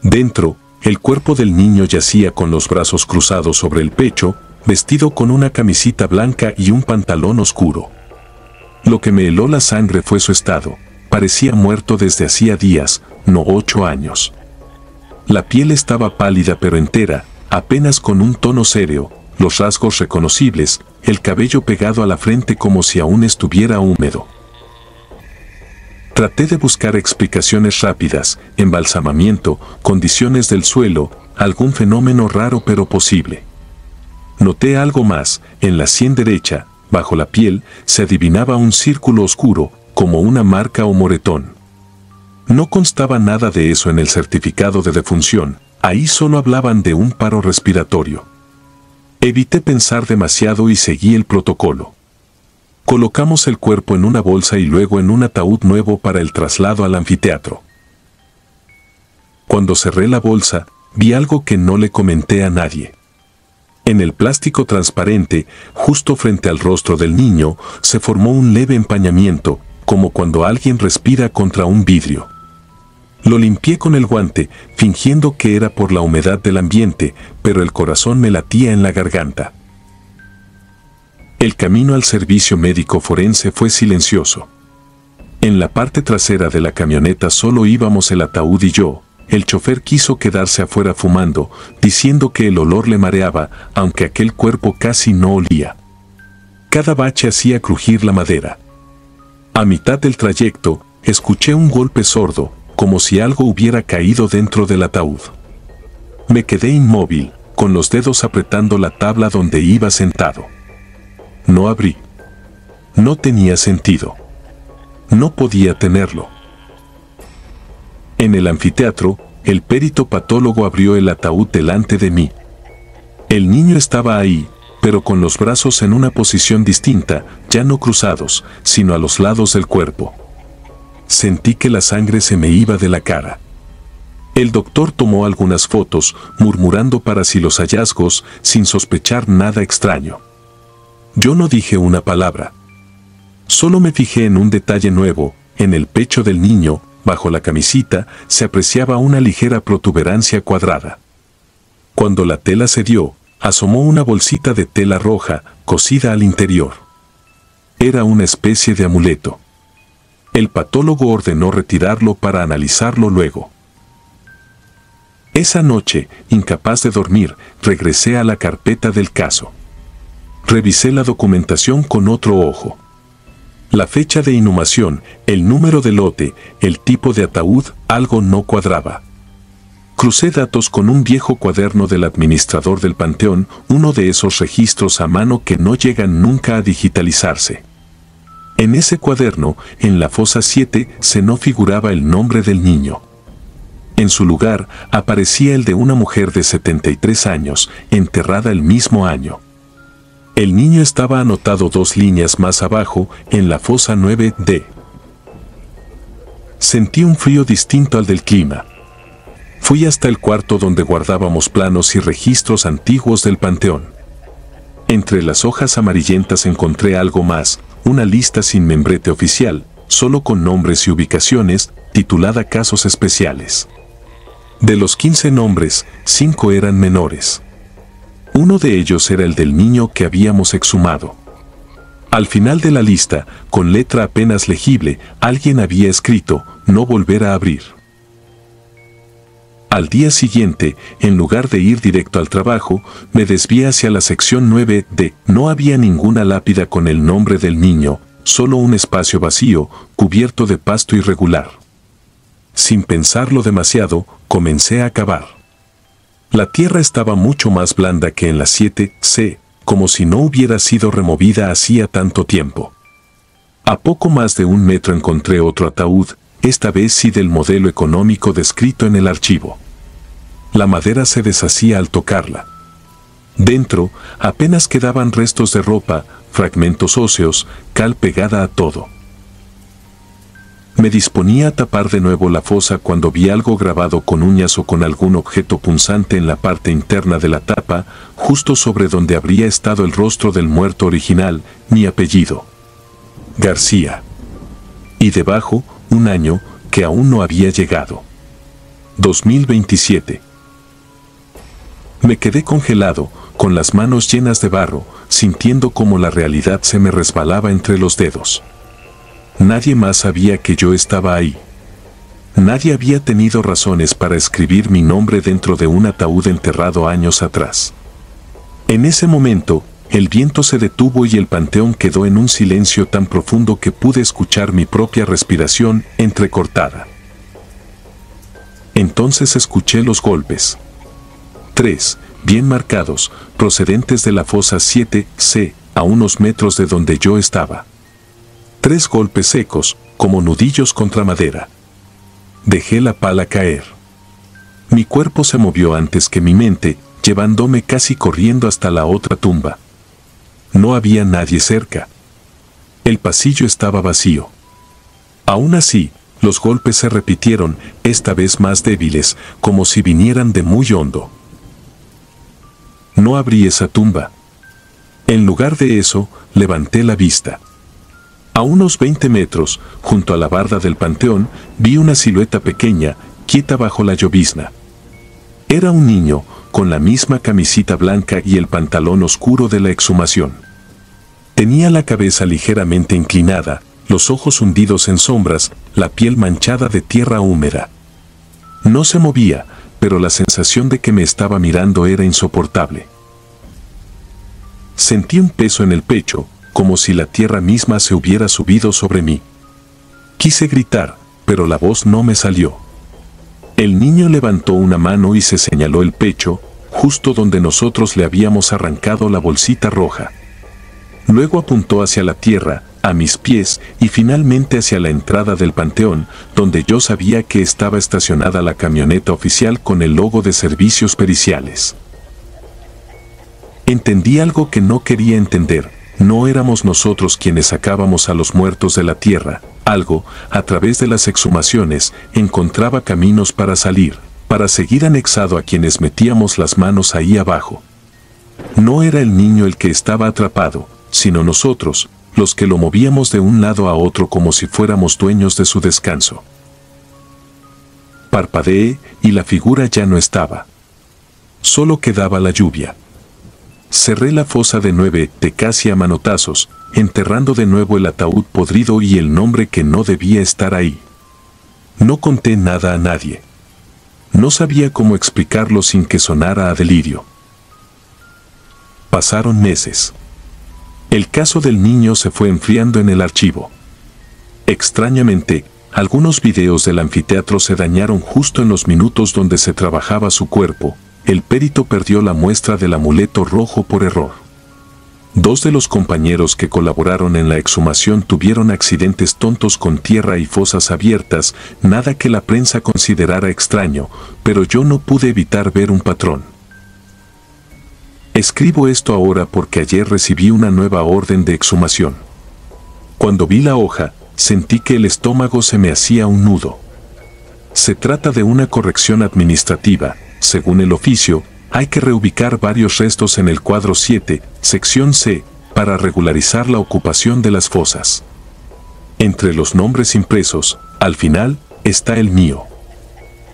Dentro, el cuerpo del niño yacía con los brazos cruzados sobre el pecho, vestido con una camisita blanca y un pantalón oscuro. Lo que me heló la sangre fue su estado. Parecía muerto desde hacía días, no 8 años. La piel estaba pálida pero entera, apenas con un tono serio, los rasgos reconocibles, el cabello pegado a la frente como si aún estuviera húmedo. Traté de buscar explicaciones rápidas, embalsamamiento, condiciones del suelo, algún fenómeno raro pero posible. Noté algo más, en la sien derecha, bajo la piel, se adivinaba un círculo oscuro, como una marca o moretón. No constaba nada de eso en el certificado de defunción, ahí solo hablaban de un paro respiratorio. Evité pensar demasiado y seguí el protocolo. Colocamos el cuerpo en una bolsa y luego en un ataúd nuevo para el traslado al anfiteatro. Cuando cerré la bolsa, vi algo que no le comenté a nadie. En el plástico transparente, justo frente al rostro del niño, se formó un leve empañamiento, como cuando alguien respira contra un vidrio. Lo limpié con el guante, fingiendo que era por la humedad del ambiente, pero el corazón me latía en la garganta. El camino al servicio médico forense fue silencioso. En la parte trasera de la camioneta solo íbamos el ataúd y yo. El chofer quiso quedarse afuera fumando, diciendo que el olor le mareaba, aunque aquel cuerpo casi no olía. Cada bache hacía crujir la madera. A mitad del trayecto, escuché un golpe sordo, como si algo hubiera caído dentro del ataúd. Me quedé inmóvil, con los dedos apretando la tabla donde iba sentado. No abrí. No tenía sentido. No podía tenerlo. En el anfiteatro, el perito patólogo abrió el ataúd delante de mí. El niño estaba ahí, pero con los brazos en una posición distinta, ya no cruzados, sino a los lados del cuerpo. Sentí que la sangre se me iba de la cara. El doctor tomó algunas fotos, murmurando para sí los hallazgos, sin sospechar nada extraño. Yo no dije una palabra. Solo me fijé en un detalle nuevo, en el pecho del niño, bajo la camisita, se apreciaba una ligera protuberancia cuadrada. Cuando la tela cedió, asomó una bolsita de tela roja, cosida al interior. Era una especie de amuleto. El patólogo ordenó retirarlo para analizarlo luego. Esa noche, incapaz de dormir, regresé a la carpeta del caso. Revisé la documentación con otro ojo. La fecha de inhumación, el número de lote, el tipo de ataúd, algo no cuadraba. Crucé datos con un viejo cuaderno del administrador del panteón, uno de esos registros a mano que no llegan nunca a digitalizarse. En ese cuaderno, en la fosa 7, se no figuraba el nombre del niño. En su lugar, aparecía el de una mujer de 73 años, enterrada el mismo año. El niño estaba anotado 2 líneas más abajo, en la fosa 9D. Sentí un frío distinto al del clima. Fui hasta el cuarto donde guardábamos planos y registros antiguos del panteón. Entre las hojas amarillentas encontré algo más, una lista sin membrete oficial, solo con nombres y ubicaciones, titulada Casos Especiales. De los 15 nombres, 5 eran menores. Uno de ellos era el del niño que habíamos exhumado. Al final de la lista, con letra apenas legible, alguien había escrito, no volver a abrir. Al día siguiente, en lugar de ir directo al trabajo, me desvié hacia la sección 9D. No había ninguna lápida con el nombre del niño, solo un espacio vacío, cubierto de pasto irregular. Sin pensarlo demasiado, comencé a cavar. La tierra estaba mucho más blanda que en la 7C, como si no hubiera sido removida hacía tanto tiempo. A poco más de 1 metro encontré otro ataúd, esta vez sí del modelo económico descrito en el archivo. La madera se deshacía al tocarla. Dentro, apenas quedaban restos de ropa, fragmentos óseos, cal pegada a todo. Me disponía a tapar de nuevo la fosa cuando vi algo grabado con uñas o con algún objeto punzante en la parte interna de la tapa, justo sobre donde habría estado el rostro del muerto original, mi apellido. García. Y debajo, un año que aún no había llegado. 2027. Me quedé congelado, con las manos llenas de barro, sintiendo cómo la realidad se me resbalaba entre los dedos. Nadie más sabía que yo estaba ahí. Nadie había tenido razones para escribir mi nombre dentro de un ataúd enterrado años atrás. En ese momento, el viento se detuvo y el panteón quedó en un silencio tan profundo que pude escuchar mi propia respiración entrecortada. Entonces escuché los golpes. 3, bien marcados, procedentes de la fosa 7C, a unos metros de donde yo estaba. 3 golpes secos, como nudillos contra madera. Dejé la pala caer. Mi cuerpo se movió antes que mi mente, llevándome casi corriendo hasta la otra tumba. No había nadie cerca. El pasillo estaba vacío. Aún así, los golpes se repitieron, esta vez más débiles, como si vinieran de muy hondo. No abrí esa tumba. En lugar de eso, levanté la vista. A unos 20 metros, junto a la barda del panteón, vi una silueta pequeña, quieta bajo la llovizna. Era un niño, con la misma camisita blanca y el pantalón oscuro de la exhumación. Tenía la cabeza ligeramente inclinada, los ojos hundidos en sombras, la piel manchada de tierra húmeda. No se movía, pero la sensación de que me estaba mirando era insoportable. Sentí un peso en el pecho, como si la tierra misma se hubiera subido sobre mí. Quise gritar, pero la voz no me salió. El niño levantó una mano y se señaló el pecho, justo donde nosotros le habíamos arrancado la bolsita roja. Luego apuntó hacia la tierra, a mis pies y finalmente hacia la entrada del panteón, donde yo sabía que estaba estacionada la camioneta oficial con el logo de servicios periciales. Entendí algo que no quería entender. No éramos nosotros quienes sacábamos a los muertos de la tierra. Algo, a través de las exhumaciones, encontraba caminos para salir, para seguir anexado a quienes metíamos las manos ahí abajo. No era el niño el que estaba atrapado, sino nosotros, los que lo movíamos de un lado a otro como si fuéramos dueños de su descanso. Parpadeé y la figura ya no estaba. Solo quedaba la lluvia. Cerré la fosa de 9D casi a manotazos, enterrando de nuevo el ataúd podrido y el nombre que no debía estar ahí. No conté nada a nadie. No sabía cómo explicarlo sin que sonara a delirio. Pasaron meses. El caso del niño se fue enfriando en el archivo. Extrañamente, algunos videos del anfiteatro se dañaron justo en los minutos donde se trabajaba su cuerpo. El perito perdió la muestra del amuleto rojo por error. 2 de los compañeros que colaboraron en la exhumación tuvieron accidentes tontos con tierra y fosas abiertas, nada que la prensa considerara extraño, pero yo no pude evitar ver un patrón. Escribo esto ahora porque ayer recibí una nueva orden de exhumación. Cuando vi la hoja, sentí que el estómago se me hacía un nudo. Se trata de una corrección administrativa. Según el oficio, hay que reubicar varios restos en el cuadro 7, sección C, para regularizar la ocupación de las fosas. Entre los nombres impresos, al final, está el mío.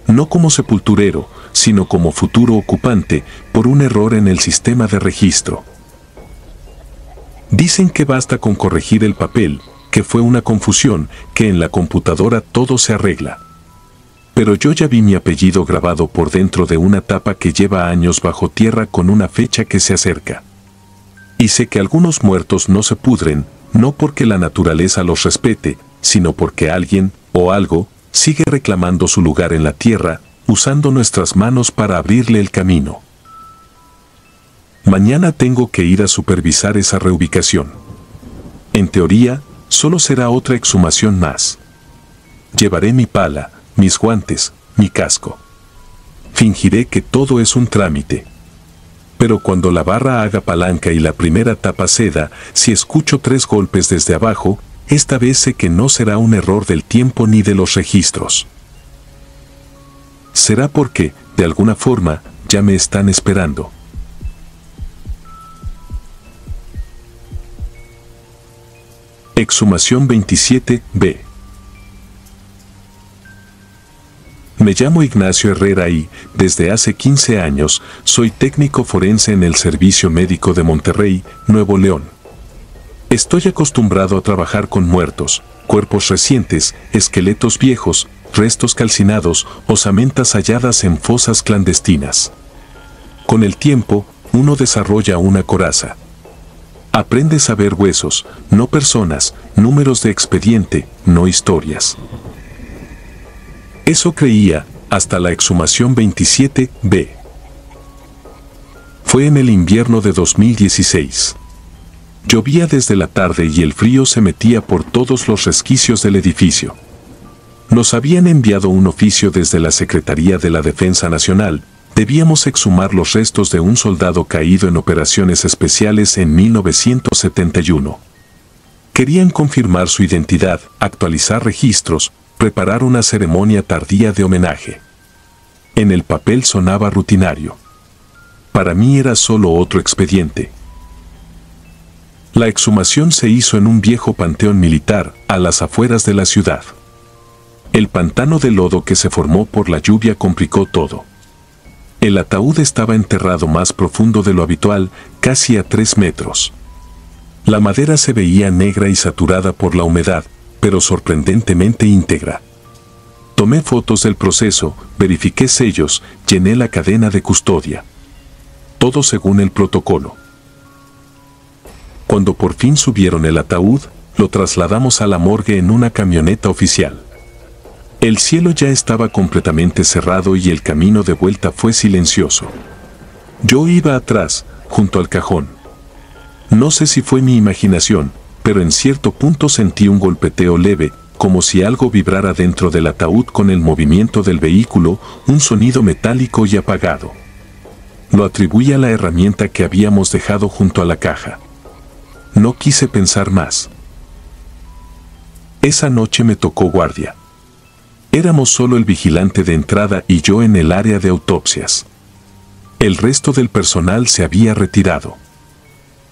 No como sepulturero, sino como futuro ocupante, por un error en el sistema de registro. Dicen que basta con corregir el papel, que fue una confusión, que en la computadora todo se arregla. Pero yo ya vi mi apellido grabado por dentro de una tapa que lleva años bajo tierra con una fecha que se acerca. Y sé que algunos muertos no se pudren, no porque la naturaleza los respete, sino porque alguien, o algo, sigue reclamando su lugar en la tierra, usando nuestras manos para abrirle el camino. Mañana tengo que ir a supervisar esa reubicación. En teoría, solo será otra exhumación más. Llevaré mi pala, mis guantes, mi casco. Fingiré que todo es un trámite. Pero cuando la barra haga palanca y la primera tapa ceda, si escucho 3 golpes desde abajo, esta vez sé que no será un error del tiempo ni de los registros. Será porque, de alguna forma, ya me están esperando. Exhumación 27B. Me llamo Ignacio Herrera y, desde hace 15 años, soy técnico forense en el Servicio Médico de Monterrey, Nuevo León. Estoy acostumbrado a trabajar con muertos, cuerpos recientes, esqueletos viejos, restos calcinados, osamentas halladas en fosas clandestinas. Con el tiempo, uno desarrolla una coraza. Aprendes a ver huesos, no personas, números de expediente, no historias. Eso creía, hasta la exhumación 27B. Fue en el invierno de 2016. Llovía desde la tarde y el frío se metía por todos los resquicios del edificio. Nos habían enviado un oficio desde la Secretaría de la Defensa Nacional. Debíamos exhumar los restos de un soldado caído en operaciones especiales en 1971. Querían confirmar su identidad, actualizar registros, preparar una ceremonia tardía de homenaje. En el papel sonaba rutinario. Para mí era solo otro expediente. La exhumación se hizo en un viejo panteón militar, a las afueras de la ciudad. El pantano de lodo que se formó por la lluvia complicó todo. El ataúd estaba enterrado más profundo de lo habitual, casi a 3 metros. La madera se veía negra y saturada por la humedad, pero sorprendentemente íntegra. Tomé fotos del proceso, verifiqué sellos, llené la cadena de custodia. Todo según el protocolo. Cuando por fin subieron el ataúd, lo trasladamos a la morgue en una camioneta oficial. El cielo ya estaba completamente cerrado y el camino de vuelta fue silencioso. Yo iba atrás, junto al cajón. No sé si fue mi imaginación, pero en cierto punto sentí un golpeteo leve, como si algo vibrara dentro del ataúd con el movimiento del vehículo, un sonido metálico y apagado. Lo atribuí a la herramienta que habíamos dejado junto a la caja. No quise pensar más. Esa noche me tocó guardia. Éramos solo el vigilante de entrada y yo en el área de autopsias. El resto del personal se había retirado.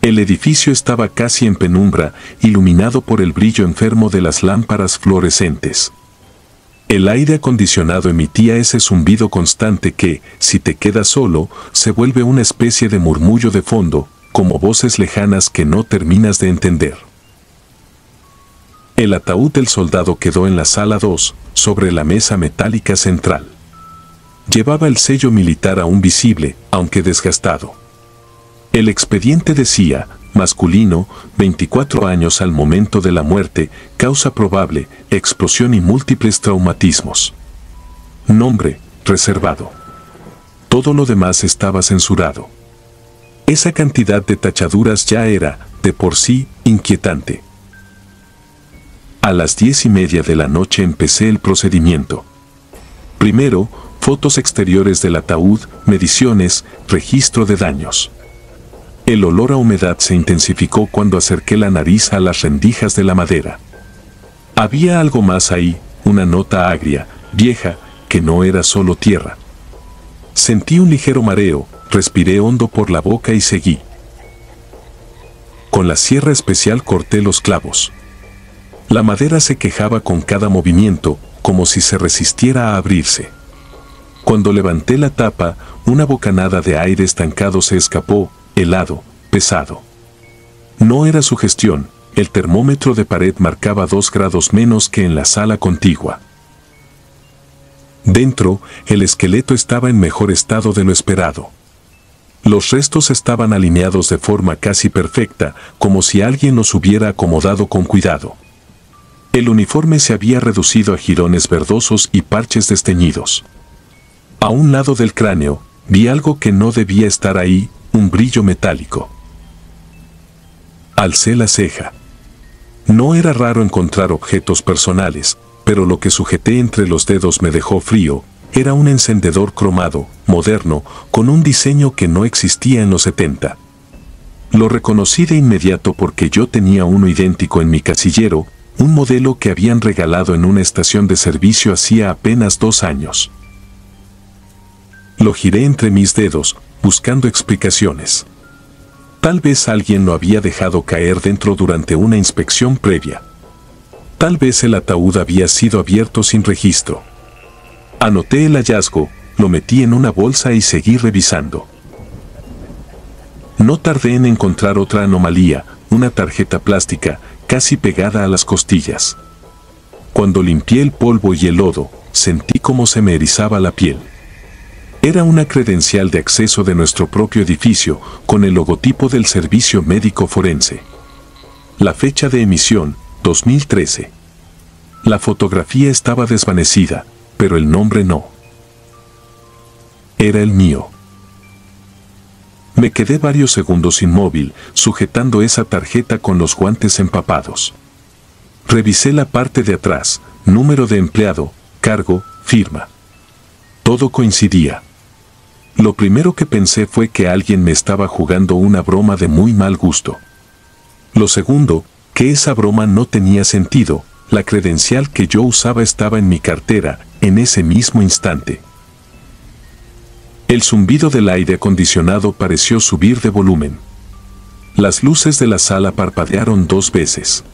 El edificio estaba casi en penumbra, iluminado por el brillo enfermo de las lámparas fluorescentes. El aire acondicionado emitía ese zumbido constante que, si te quedas solo, se vuelve una especie de murmullo de fondo, como voces lejanas que no terminas de entender. El ataúd del soldado quedó en la sala 2, sobre la mesa metálica central. Llevaba el sello militar aún visible, aunque desgastado. El expediente decía, masculino, 24 años al momento de la muerte, causa probable, explosión y múltiples traumatismos. Nombre, reservado. Todo lo demás estaba censurado. Esa cantidad de tachaduras ya era, de por sí, inquietante. A las 10:30 de la noche empecé el procedimiento. Primero, fotos exteriores del ataúd, mediciones, registro de daños. El olor a humedad se intensificó cuando acerqué la nariz a las rendijas de la madera. Había algo más ahí, una nota agria, vieja, que no era solo tierra. Sentí un ligero mareo, respiré hondo por la boca y seguí. Con la sierra especial corté los clavos. La madera se quejaba con cada movimiento, como si se resistiera a abrirse. Cuando levanté la tapa, una bocanada de aire estancado se escapó, helado, pesado. No era sugestión, el termómetro de pared marcaba 2 grados menos que en la sala contigua. Dentro, el esqueleto estaba en mejor estado de lo esperado. Los restos estaban alineados de forma casi perfecta, como si alguien los hubiera acomodado con cuidado. El uniforme se había reducido a jirones verdosos y parches desteñidos. A un lado del cráneo, vi algo que no debía estar ahí, un brillo metálico. Alcé la ceja. No era raro encontrar objetos personales, pero lo que sujeté entre los dedos me dejó frío. Era un encendedor cromado, moderno, con un diseño que no existía en los 70. Lo reconocí de inmediato porque yo tenía uno idéntico en mi casillero, un modelo que habían regalado en una estación de servicio hacía apenas 2 años. Lo giré entre mis dedos, buscando explicaciones. Tal vez alguien lo había dejado caer dentro durante una inspección previa. Tal vez el ataúd había sido abierto sin registro. Anoté el hallazgo, lo metí en una bolsa y seguí revisando. No tardé en encontrar otra anomalía, una tarjeta plástica, casi pegada a las costillas. Cuando limpié el polvo y el lodo, sentí cómo se me erizaba la piel. Era una credencial de acceso de nuestro propio edificio, con el logotipo del Servicio Médico Forense. La fecha de emisión, 2013. La fotografía estaba desvanecida, pero el nombre no. Era el mío. Me quedé varios segundos inmóvil, sujetando esa tarjeta con los guantes empapados. Revisé la parte de atrás, número de empleado, cargo, firma. Todo coincidía. Lo primero que pensé fue que alguien me estaba jugando una broma de muy mal gusto. Lo segundo, que esa broma no tenía sentido. La credencial que yo usaba estaba en mi cartera, en ese mismo instante. El zumbido del aire acondicionado pareció subir de volumen. Las luces de la sala parpadearon 2 veces.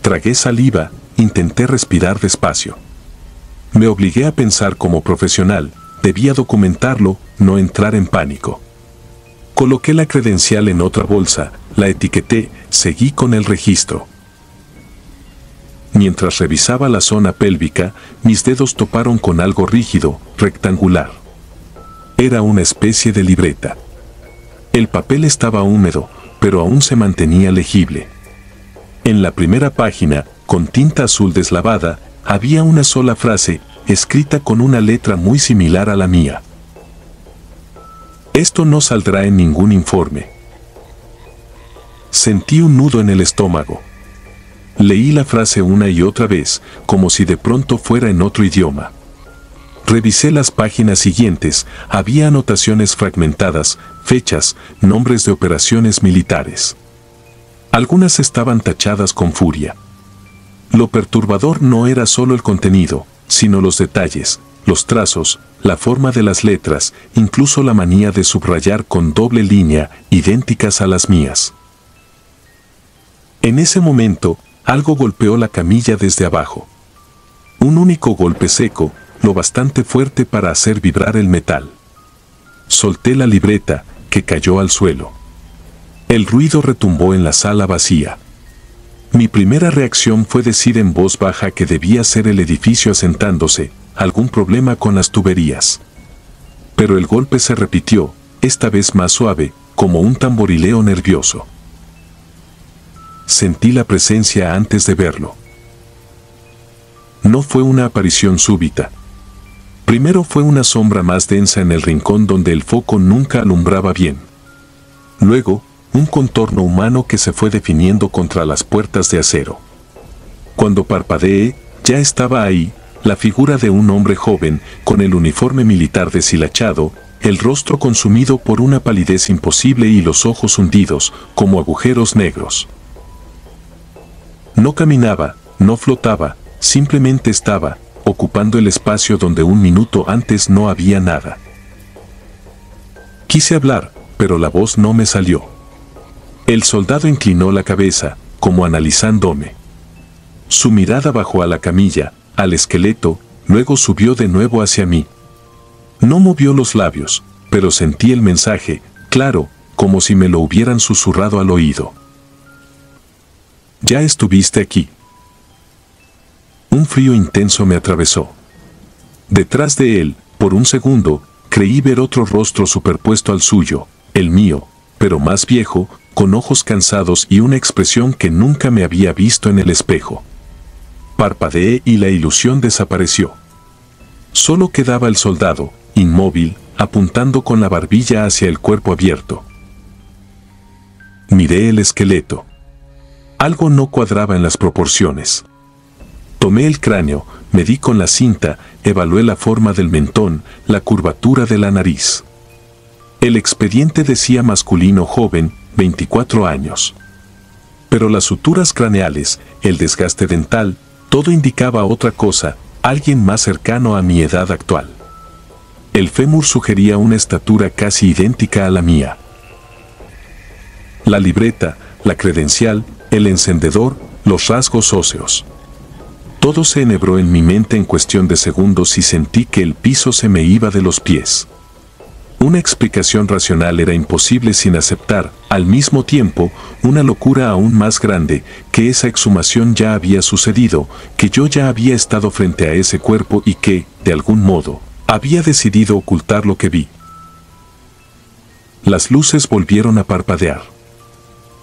Tragué saliva, intenté respirar despacio. Me obligué a pensar como profesional, debía documentarlo, no entrar en pánico. Coloqué la credencial en otra bolsa, la etiqueté, seguí con el registro. Mientras revisaba la zona pélvica, mis dedos toparon con algo rígido, rectangular. Era una especie de libreta. El papel estaba húmedo, pero aún se mantenía legible. En la primera página, con tinta azul deslavada, había una sola frase, escrita con una letra muy similar a la mía. Esto no saldrá en ningún informe. Sentí un nudo en el estómago. Leí la frase una y otra vez, como si de pronto fuera en otro idioma. Revisé las páginas siguientes, había anotaciones fragmentadas, fechas, nombres de operaciones militares. Algunas estaban tachadas con furia. Lo perturbador no era solo el contenido, sino los detalles, los trazos, la forma de las letras, incluso la manía de subrayar con doble línea, idénticas a las mías. En ese momento, algo golpeó la camilla desde abajo. Un único golpe seco, lo bastante fuerte para hacer vibrar el metal. Solté la libreta, que cayó al suelo. El ruido retumbó en la sala vacía. Mi primera reacción fue decir en voz baja que debía ser el edificio asentándose, algún problema con las tuberías. Pero el golpe se repitió, esta vez más suave, como un tamborileo nervioso. Sentí la presencia antes de verlo. No fue una aparición súbita. Primero fue una sombra más densa en el rincón donde el foco nunca alumbraba bien. Luego, un contorno humano que se fue definiendo contra las puertas de acero. Cuando parpadeé, ya estaba ahí, la figura de un hombre joven, con el uniforme militar deshilachado, el rostro consumido por una palidez imposible y los ojos hundidos, como agujeros negros. No caminaba, no flotaba, simplemente estaba, ocupando el espacio donde un minuto antes no había nada. Quise hablar, pero la voz no me salió. El soldado inclinó la cabeza, como analizándome. Su mirada bajó a la camilla, al esqueleto, luego subió de nuevo hacia mí. No movió los labios, pero sentí el mensaje, claro, como si me lo hubieran susurrado al oído. Ya estuviste aquí. Un frío intenso me atravesó. Detrás de él, por un segundo, creí ver otro rostro superpuesto al suyo, el mío, pero más viejo, con ojos cansados y una expresión que nunca me había visto en el espejo. Parpadeé y la ilusión desapareció. Solo quedaba el soldado, inmóvil, apuntando con la barbilla hacia el cuerpo abierto. Miré el esqueleto. Algo no cuadraba en las proporciones. Tomé el cráneo, medí con la cinta, evalué la forma del mentón, la curvatura de la nariz. El expediente decía masculino joven, 24 años. Pero las suturas craneales, el desgaste dental, todo indicaba otra cosa, alguien más cercano a mi edad actual. El fémur sugería una estatura casi idéntica a la mía. La libreta, la credencial, el encendedor, los rasgos óseos. Todo se enhebró en mi mente en cuestión de segundos y sentí que el piso se me iba de los pies. Una explicación racional era imposible sin aceptar, al mismo tiempo, una locura aún más grande, que esa exhumación ya había sucedido, que yo ya había estado frente a ese cuerpo y que, de algún modo, había decidido ocultar lo que vi. Las luces volvieron a parpadear.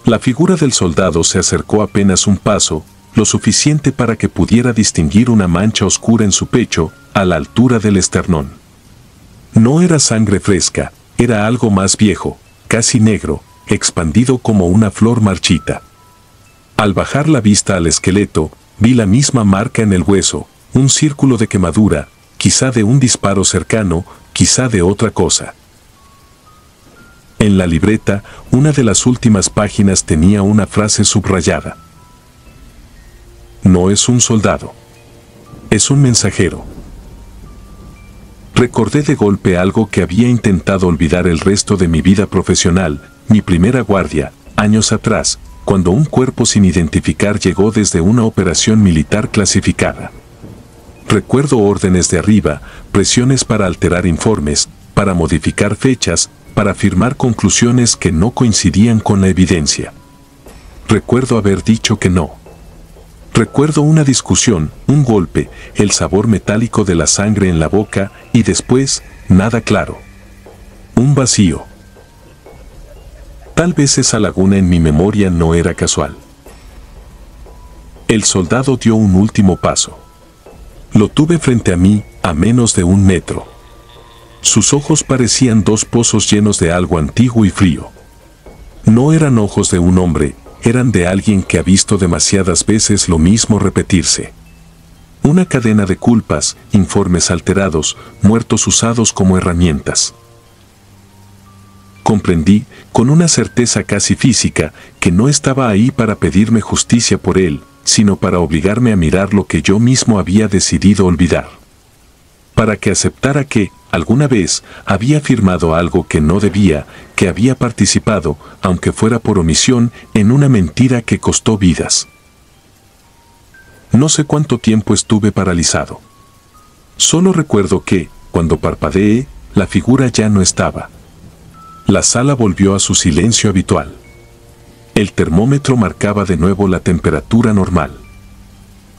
La figura del soldado se acercó apenas un paso, lo suficiente para que pudiera distinguir una mancha oscura en su pecho, a la altura del esternón. No era sangre fresca, era algo más viejo, casi negro, expandido como una flor marchita. Al bajar la vista al esqueleto, vi la misma marca en el hueso, un círculo de quemadura, quizá de un disparo cercano, quizá de otra cosa. En la libreta, una de las últimas páginas tenía una frase subrayada. No es un soldado. Es un mensajero. Recordé de golpe algo que había intentado olvidar el resto de mi vida profesional, mi primera guardia, años atrás, cuando un cuerpo sin identificar llegó desde una operación militar clasificada. Recuerdo órdenes de arriba, presiones para alterar informes, para modificar fechas, para afirmar conclusiones que no coincidían con la evidencia. Recuerdo haber dicho que no. Recuerdo una discusión, un golpe, el sabor metálico de la sangre en la boca y después, nada claro. Un vacío. Tal vez esa laguna en mi memoria no era casual. El soldado dio un último paso. Lo tuve frente a mí, a menos de 1 metro. Sus ojos parecían 2 pozos llenos de algo antiguo y frío. No eran ojos de un hombre, eran de alguien que ha visto demasiadas veces lo mismo repetirse. Una cadena de culpas, informes alterados, muertos usados como herramientas. Comprendí, con una certeza casi física, que no estaba ahí para pedirme justicia por él, sino para obligarme a mirar lo que yo mismo había decidido olvidar. Para que aceptara que, alguna vez, había afirmado algo que no debía, que había participado, aunque fuera por omisión, en una mentira que costó vidas. No sé cuánto tiempo estuve paralizado. Solo recuerdo que, cuando parpadeé, la figura ya no estaba. La sala volvió a su silencio habitual. El termómetro marcaba de nuevo la temperatura normal.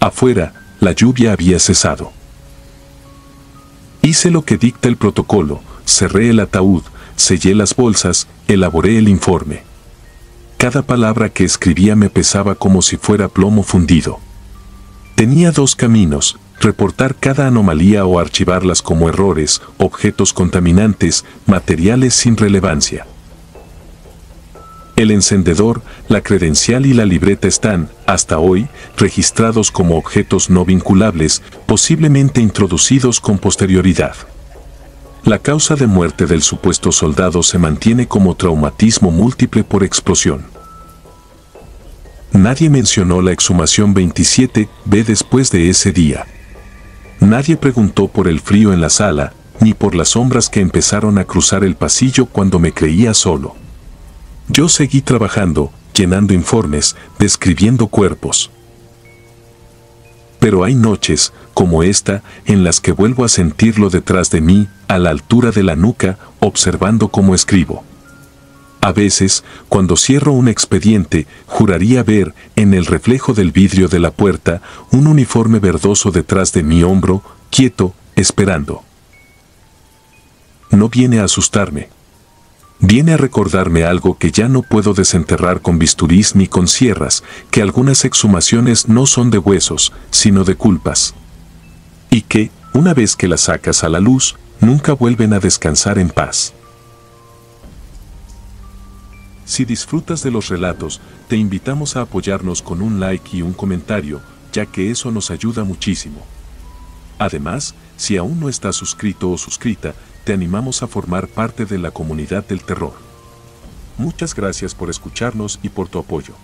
Afuera, la lluvia había cesado. Hice lo que dicta el protocolo, cerré el ataúd, sellé las bolsas, elaboré el informe. Cada palabra que escribía me pesaba como si fuera plomo fundido. Tenía 2 caminos, reportar cada anomalía o archivarlas como errores, objetos contaminantes, materiales sin relevancia. El encendedor, la credencial y la libreta están, hasta hoy, registrados como objetos no vinculables, posiblemente introducidos con posterioridad. La causa de muerte del supuesto soldado se mantiene como traumatismo múltiple por explosión. Nadie mencionó la exhumación 27B después de ese día. Nadie preguntó por el frío en la sala, ni por las sombras que empezaron a cruzar el pasillo cuando me creía solo. Yo seguí trabajando, llenando informes, describiendo cuerpos. Pero hay noches, como esta, en las que vuelvo a sentirlo detrás de mí, a la altura de la nuca, observando cómo escribo. A veces, cuando cierro un expediente, juraría ver, en el reflejo del vidrio de la puerta, un uniforme verdoso detrás de mi hombro, quieto, esperando. No viene a asustarme. Viene a recordarme algo que ya no puedo desenterrar con bisturís ni con sierras, que algunas exhumaciones no son de huesos, sino de culpas. Y que, una vez que las sacas a la luz, nunca vuelven a descansar en paz. Si disfrutas de los relatos, te invitamos a apoyarnos con un like y un comentario, ya que eso nos ayuda muchísimo. Además, si aún no estás suscrito o suscrita, te animamos a formar parte de la comunidad del terror. Muchas gracias por escucharnos y por tu apoyo.